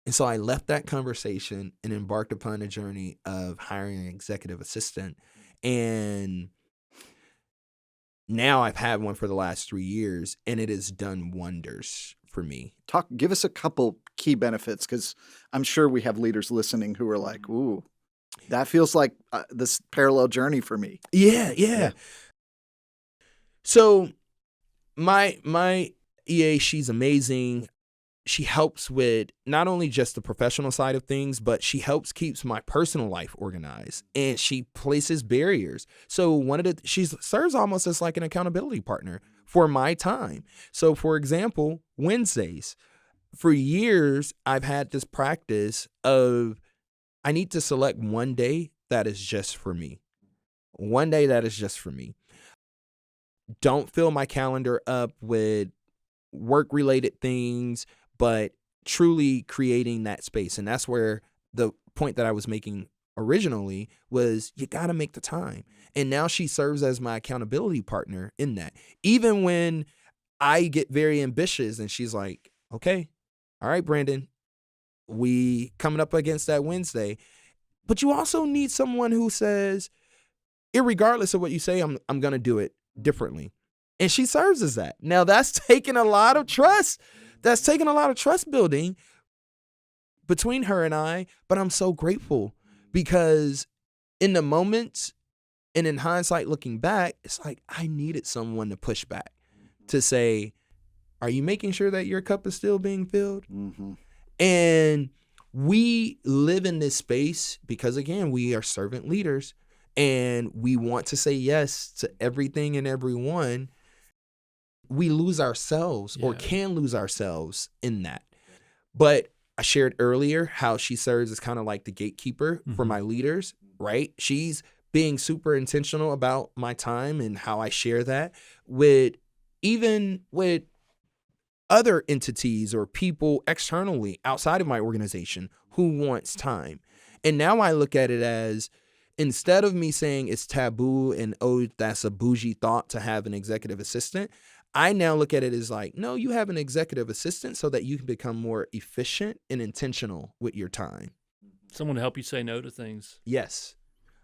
And so I left that conversation and embarked upon a journey of hiring an executive assistant. And now I've had one for the last 3 years, and it has done wonders for me. Give us a couple key benefits, because I'm sure we have leaders listening who are like, ooh, that feels like this parallel journey for me. Yeah. So my EA, she's amazing. She helps with not only just the professional side of things, but she keeps my personal life organized, and she places barriers. So she serves almost as like an accountability partner for my time. So for example, Wednesdays, for years, I've had this practice of, I need to select one day that is just for me. One day that is just for me. Don't fill my calendar up with work-related things, but truly creating that space. And that's where the point that I was making originally was, you got to make the time. And now she serves as my accountability partner in that. Even when I get very ambitious and she's like, okay, all right, Brandon, we coming up against that Wednesday. But you also need someone who says, irregardless of what you say, I'm going to do it differently. And she serves as that. Now that's taken a lot of trust. That's taken a lot of trust building between her and I, but I'm so grateful, because in the moment and in hindsight looking back, it's like I needed someone to push back, to say, are you making sure that your cup is still being filled? Mm-hmm. And we live in this space because, again, we are servant leaders and we want to say yes to everything and everyone. We lose ourselves or can lose ourselves in that. But I shared earlier how she serves as kind of like the gatekeeper for my leaders, right? She's being super intentional about my time and how I share that with other entities or people externally outside of my organization who wants time. And now I look at it as, instead of me saying it's taboo and, oh, that's a bougie thought to have an executive assistant, I now look at it as like, no, you have an executive assistant so that you can become more efficient and intentional with your time. Someone to help you say no to things. Yes.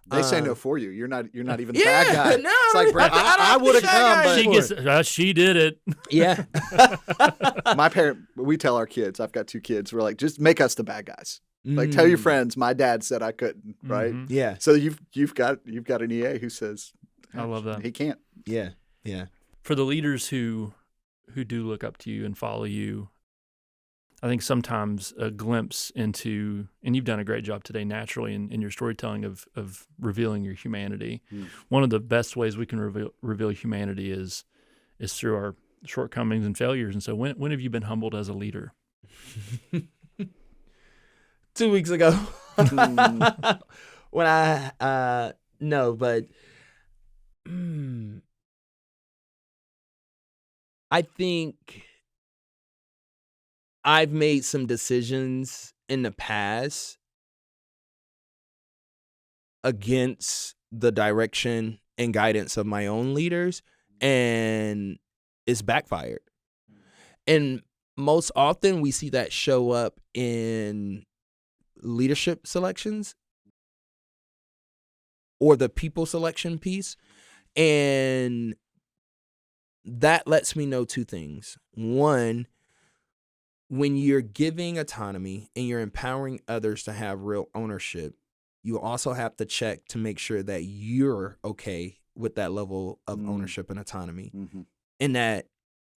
They say no for you. You're not even the bad guy. No, it's like, Brad, I would have come, but She did it. Yeah. we tell our kids, I've got 2 kids, we're like, just make us the bad guys. Like, tell your friends, my dad said I couldn't, right? Yeah. So you've got an EA who says, I love that. He can't. Yeah. For the leaders who do look up to you and follow you, I think sometimes a glimpse into, and you've done a great job today naturally in your storytelling of revealing your humanity. One of the best ways we can reveal humanity is through our shortcomings and failures. And so when have you been humbled as a leader? 2 weeks ago. When I think I've made some decisions in the past against the direction and guidance of my own leaders, and it's backfired. And most often we see that show up in leadership selections or the people selection piece. And that lets me know two things. One, when you're giving autonomy and you're empowering others to have real ownership, you also have to check to make sure that you're okay with that level of ownership and autonomy, and that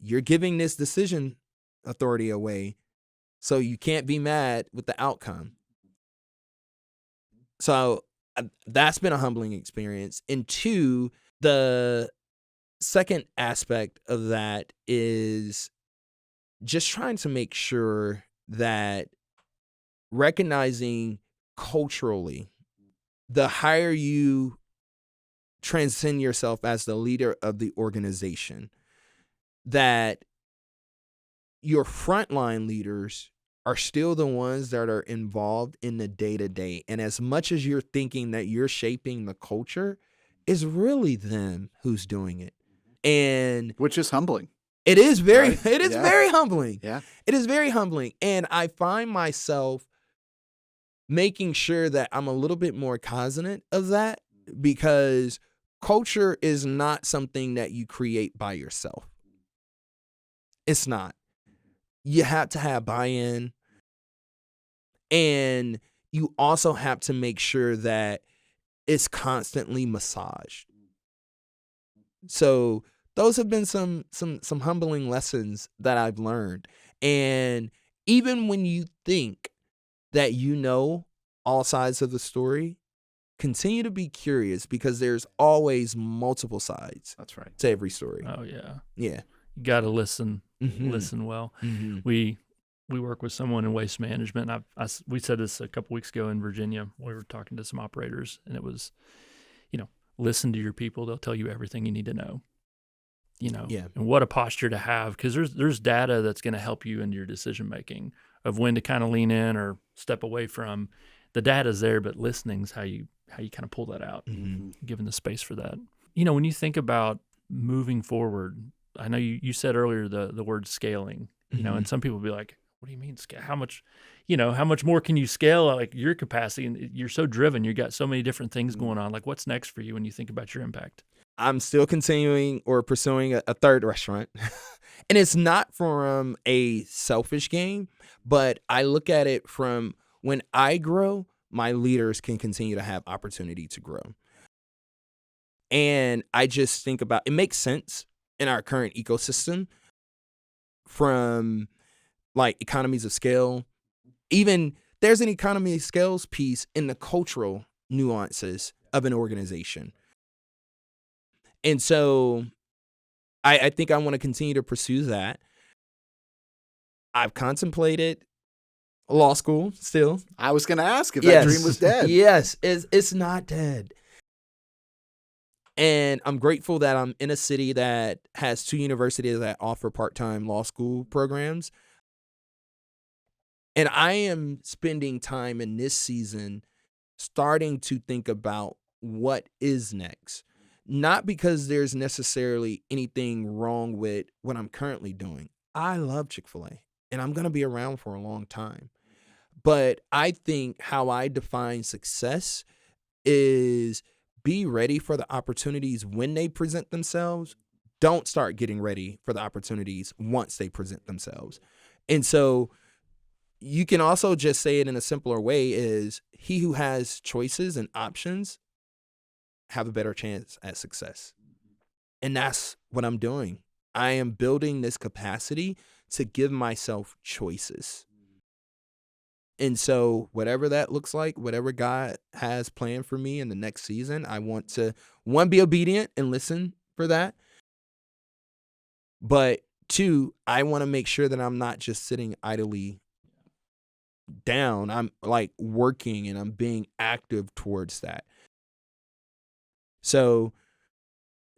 you're giving this decision authority away, so you can't be mad with the outcome. So that's been a humbling experience. And two, the second aspect of that is just trying to make sure that recognizing culturally, the higher you transcend yourself as the leader of the organization, that your frontline leaders are still the ones that are involved in the day-to-day. And as much as you're thinking that you're shaping the culture, it's really them who's doing it. And which is humbling. It is very, right? It is very humbling. Yeah. It is very humbling. And I find myself making sure that I'm a little bit more cognizant of that, because culture is not something that you create by yourself. It's not. You have to have buy-in, and you also have to make sure that it's constantly massaged. So those have been some humbling lessons that I've learned. And even when you think that you know all sides of the story, continue to be curious, because there's always multiple sides. That's right. To every story. Oh yeah. Yeah. You got to listen Mhm. listen well. Mhm. We work with someone in waste management. We said this a couple weeks ago in Virginia. We were talking to some operators, and it was, listen to your people. They'll tell you everything you need to know. Yeah. And what a posture to have, because there's data that's going to help you in your decision making of when to kind of lean in or step away from. The data's there, but listening's how you kind of pull that out, given the space for that. When you think about moving forward, I know you said earlier the word scaling, and some people will be like, what do you mean scale? How much more can you scale, like your capacity? And you're so driven, you got so many different things going on. Like, what's next for you when you think about your impact? I'm still continuing or pursuing a third restaurant. And it's not from a selfish gain, but I look at it from, when I grow, my leaders can continue to have opportunity to grow. And I just think about, it makes sense in our current ecosystem, from like economies of scale. Even there's an economy of scales piece in the cultural nuances of an organization. And so I think I want to continue to pursue that. I've contemplated law school still. I was going to ask if that dream was dead. Yes, it's not dead. And I'm grateful that I'm in a city that has 2 universities that offer part-time law school programs. And I am spending time in this season starting to think about what is next. Not because there's necessarily anything wrong with what I'm currently doing. I love Chick-fil-A, and I'm going to be around for a long time. But I think how I define success is be ready for the opportunities when they present themselves. Don't start getting ready for the opportunities once they present themselves. And so you can also just say it in a simpler way, is he who has choices and options have a better chance at success. And that's what I'm doing. I am building this capacity to give myself choices. And so whatever that looks like, whatever God has planned for me in the next season, I want to, 1, be obedient and listen for that. But 2, I want to make sure that I'm not just sitting idly down. I'm like working, and I'm being active towards that. So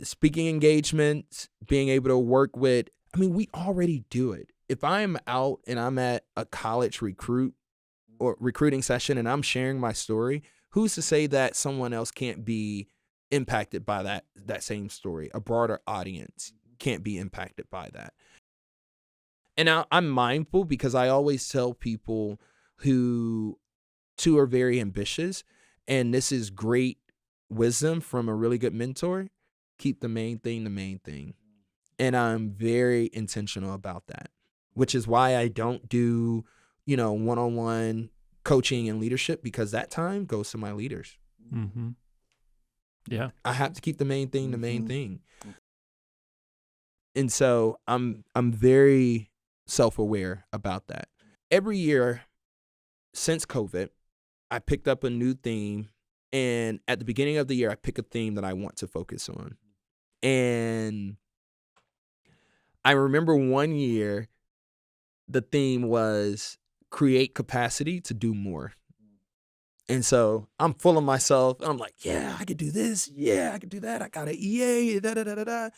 speaking engagements, being able to work with, we already do it. If I'm out and I'm at a college recruiting session and I'm sharing my story, who's to say that someone else can't be impacted by that same story? A broader audience can't be impacted by that. And I'm mindful, because I always tell people who are very ambitious, and this is great wisdom from a really good mentor, keep the main thing the main thing. And I'm very intentional about that, which is why I don't do, one-on-one coaching and leadership, because that time goes to my leaders. Mm-hmm. Yeah. I have to keep the main thing the main thing. And so I'm very self-aware about that. Every year since COVID, I picked up a new theme. And at the beginning of the year, I pick a theme that I want to focus on. And I remember one year, the theme was create capacity to do more. And so I'm full of myself. And I'm like, yeah, I could do this. Yeah, I could do that. I got an EA, da-da-da-da-da.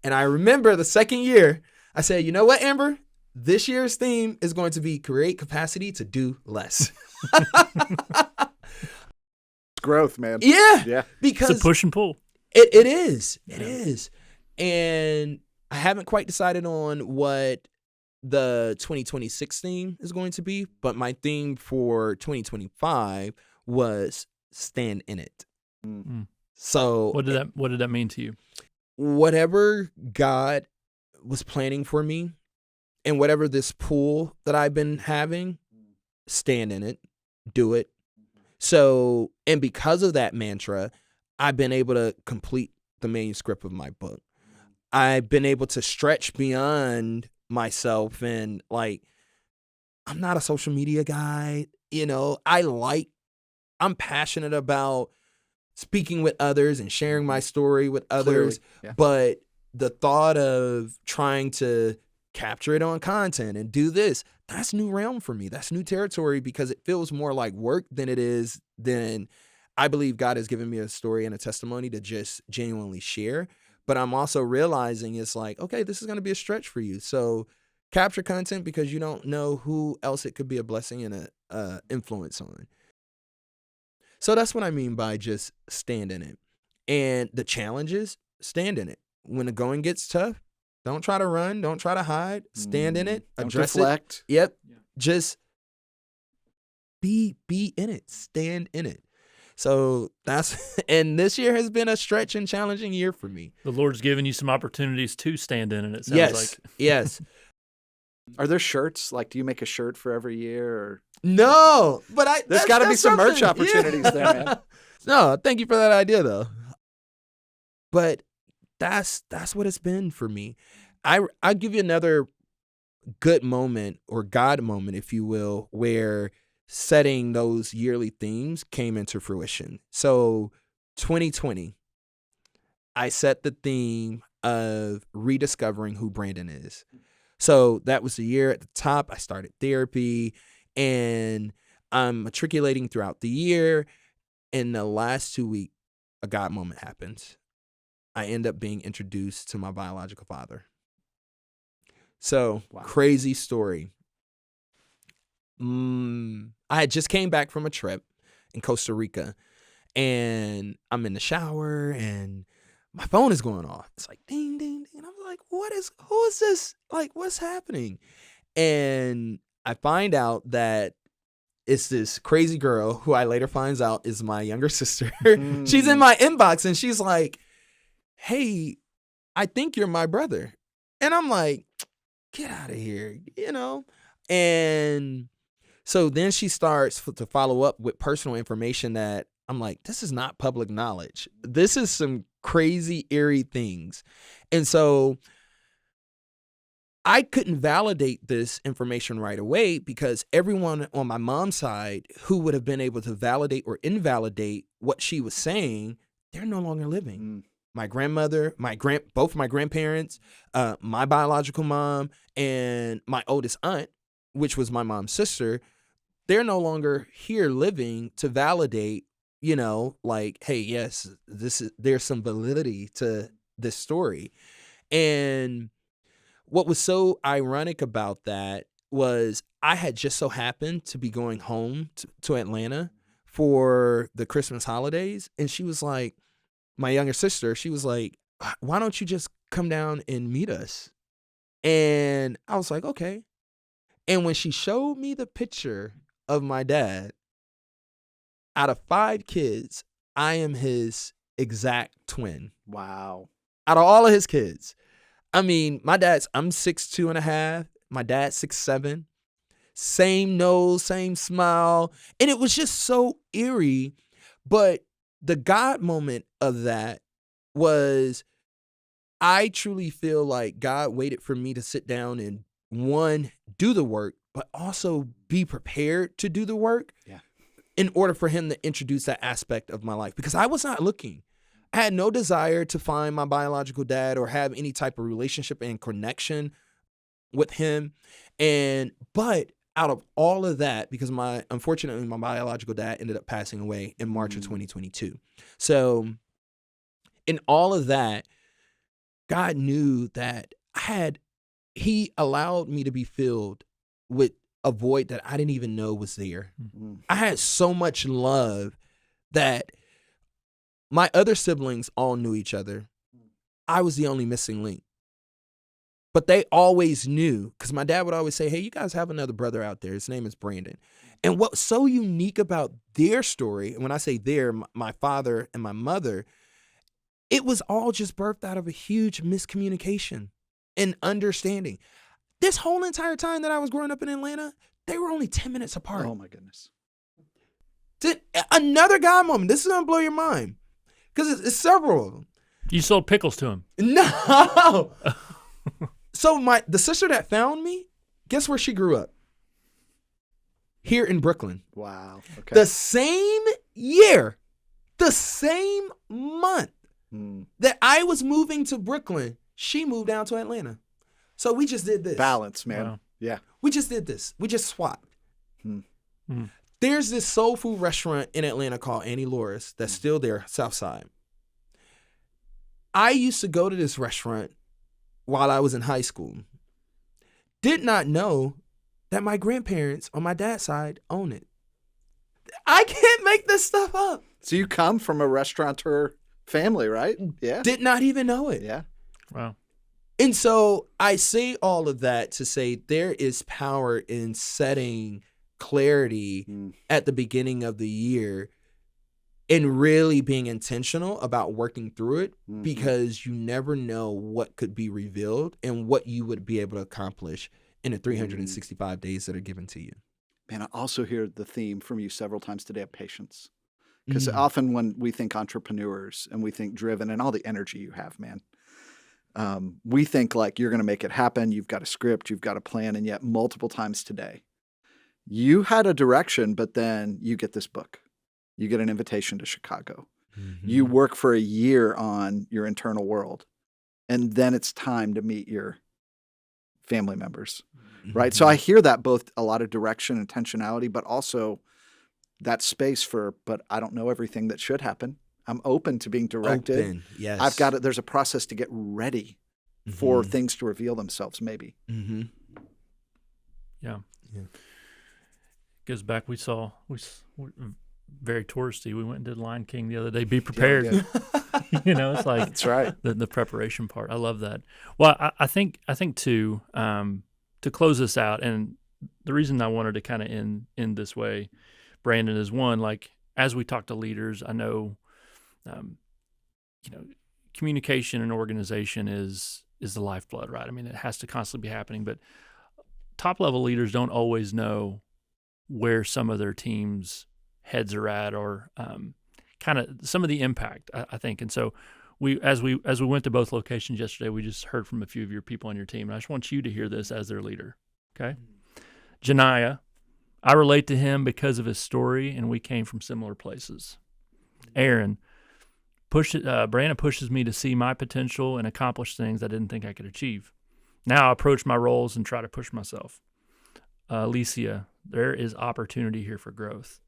And I remember the second year, I said, you know what, Amber? This year's theme is going to be create capacity to do less. Growth, man. Yeah. Because it's a push and pull. It is. It is. And I haven't quite decided on what the 2026 theme is going to be, but my theme for 2025 was stand in it. Mm. So what did that mean to you? Whatever God was planning for me and whatever this pull that I've been having, stand in it, do it. So, and because of that mantra, I've been able to complete the manuscript of my book. I've been able to stretch beyond myself, and I'm not a social media guy. I'm passionate about speaking with others and sharing my story with others. But the thought of trying to capture it on content and do this, that's new realm for me. That's new territory, because it feels more like work than I believe God has given me a story and a testimony to just genuinely share. But I'm also realizing it's like, okay, this is going to be a stretch for you. So capture content, because you don't know who else it could be a blessing and a influence on. So that's what I mean by just stand in it. And the challenge is stand in it. When the going gets tough, don't try to run. Don't try to hide. Stand in it. Address deflect. it. Yep. Yeah. Just be in it. Stand in it. So and this year has been a stretch and challenging year for me. The Lord's given you some opportunities to stand in it, it sounds like. Yes. Are there shirts? Do you make a shirt for every year? Or? No, but there's got to be some merch opportunities there, man. No, thank you for that idea, though. But that's what it's been for me. I'll give you another good moment, or God moment, if you will, where setting those yearly themes came into fruition. So 2020, I set the theme of rediscovering who Brandon is. So that was the year at the top. I started therapy, and I'm matriculating throughout the year. In the last 2 weeks, a God moment happens. I end up being introduced to my biological father. So, Crazy story. I had just came back from a trip in Costa Rica, and I'm in the shower, and my phone is going off. It's like ding, ding, ding. And I'm like, who is this? What's happening? And I find out that it's this crazy girl who I later finds out is my younger sister. She's in my inbox, and she's like, hey, I think you're my brother. And I'm like, get out of here, And so then she starts to follow up with personal information that I'm like, this is not public knowledge. This is some crazy, eerie things. And so I couldn't validate this information right away, because everyone on my mom's side who would have been able to validate or invalidate what she was saying, they're no longer living. My grandmother, both my grandparents, my biological mom, and my oldest aunt, which was my mom's sister, they're no longer here living to validate, hey, yes, there's some validity to this story. And what was so ironic about that was I had just so happened to be going home to Atlanta for the Christmas holidays. And she was like, my younger sister, she was like, why don't you just come down and meet us? And I was like, okay. And when she showed me the picture of my dad, out of 5 kids, I am his exact twin. Wow. Out of all of his kids. I mean, I'm 6'2.5". My dad's 6'7". Same nose, same smile. And it was just so eerie. But the God moment of that was, I truly feel like God waited for me to sit down and, one, do the work, but also be prepared to do the work in order for him to introduce that aspect of my life. Because I was not looking. I had no desire to find my biological dad or have any type of relationship and connection with him. But out of all of that, because unfortunately my biological dad ended up passing away in March of 2022. So in all of that, God knew that he allowed me to be filled with a void that I didn't even know was there. Mm-hmm. I had so much love that my other siblings all knew each other. I was the only missing link. But they always knew, because my dad would always say, hey, you guys have another brother out there. His name is Brandon. And what's so unique about their story, and when I say their, my father and my mother, it was all just birthed out of a huge miscommunication and understanding. This whole entire time that I was growing up in Atlanta, they were only 10 minutes apart. Oh, my goodness. Another God moment. This is going to blow your mind, because it's several of them. You sold pickles to him. No. So the sister that found me, guess where she grew up? Here in Brooklyn. Wow. Okay. The same year, the same month that I was moving to Brooklyn, she moved down to Atlanta. So we just did this. Balance, man. Wow. Yeah. We just did this. We just swapped. There's this soul food restaurant in Atlanta called Annie Laura's that's still there, South Side. I used to go to this restaurant while I was in high school. Did not know that my grandparents on my dad's side own it. I can't make this stuff up. So you come from a restaurateur family, right? Yeah. Did not even know it. Yeah. Wow. And so I say all of that to say there is power in setting clarity at the beginning of the year and really being intentional about working through it, because you never know what could be revealed and what you would be able to accomplish in the 365 days that are given to you. Man, I also hear the theme from you several times today of patience. Because often when we think entrepreneurs and we think driven and all the energy you have, man, we think like you're going to make it happen. You've got a script, you've got a plan. And yet multiple times today, you had a direction, but then you get this book. You get an invitation to Chicago. You work for a year on your internal world. And then it's time to meet your family members, right? So I hear that both a lot of direction, intentionality, but also that space for, but I don't know everything that should happen. I'm open to being directed. Open, yes. I've got it. There's a process to get ready for things to reveal themselves, maybe. Yeah. Goes back. We're very touristy. We went and did Lion King the other day. Be prepared. It's like That's right. The preparation part. I love that. Well, I think too, to close this out, and the reason I wanted to kind of end this way, Brandon, is one, like, as we talk to leaders, I know, communication and organization is the lifeblood, right? I mean, it has to constantly be happening, but top level leaders don't always know where some of their teams' heads are at, or kind of some of the impact, I think. And so as we went to both locations yesterday, we just heard from a few of your people on your team, and I just want you to hear this as their leader. Okay. Janiah, I relate to him because of his story, and we came from similar places. Aaron, Brandon pushes me to see my potential and accomplish things I didn't think I could achieve. Now I approach my roles and try to push myself. Alicia, there is opportunity here for growth.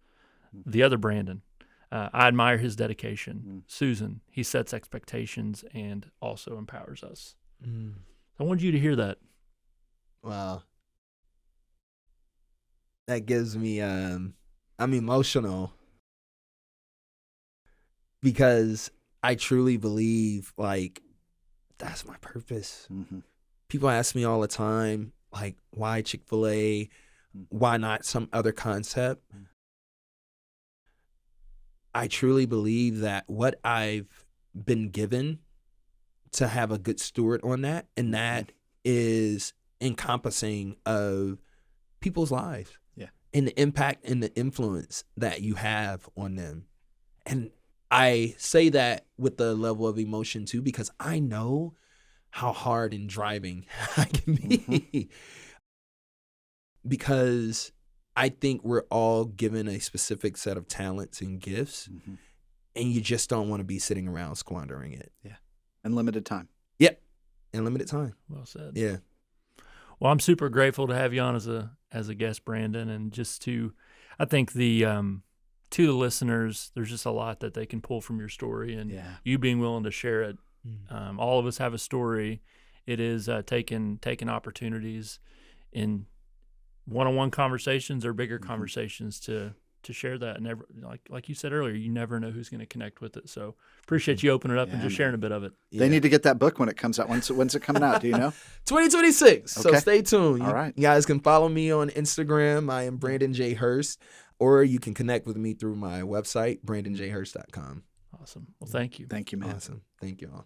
The other Brandon, I admire his dedication. Susan, he sets expectations and also empowers us. I wanted you to hear that. Wow. That gives me, I'm emotional, because I truly believe, like, that's my purpose. People ask me all the time, like, why Chick-fil-A? Why not some other concept? I truly believe that what I've been given to have a good steward on that, and that is encompassing of people's lives. Yeah. And the impact and the influence that you have on them. And I say that with the level of emotion too, because I know how hard and driving I can be. Because I think we're all given a specific set of talents and gifts, and you just don't want to be sitting around squandering it. Yeah. And limited time. Yep. And limited time. Well said. Yeah. Well, I'm super grateful to have you on as a guest, Brandon, and just I think to the listeners, there's just a lot that they can pull from your story, and you being willing to share it. All of us have a story. It is taking opportunities in one-on-one conversations or bigger conversations to share that. And like you said earlier, you never know who's going to connect with it. So appreciate you opening it up and just sharing a bit of it. They need to get that book when it comes out. When's it coming out? Do you know? 2026. Okay. So stay tuned. All right. You guys can follow me on Instagram. I am Brandon J. Hurst, or you can connect with me through my website, brandonjhurst.com. Awesome. Well, thank you. Thank you, man. Awesome. Thank you all.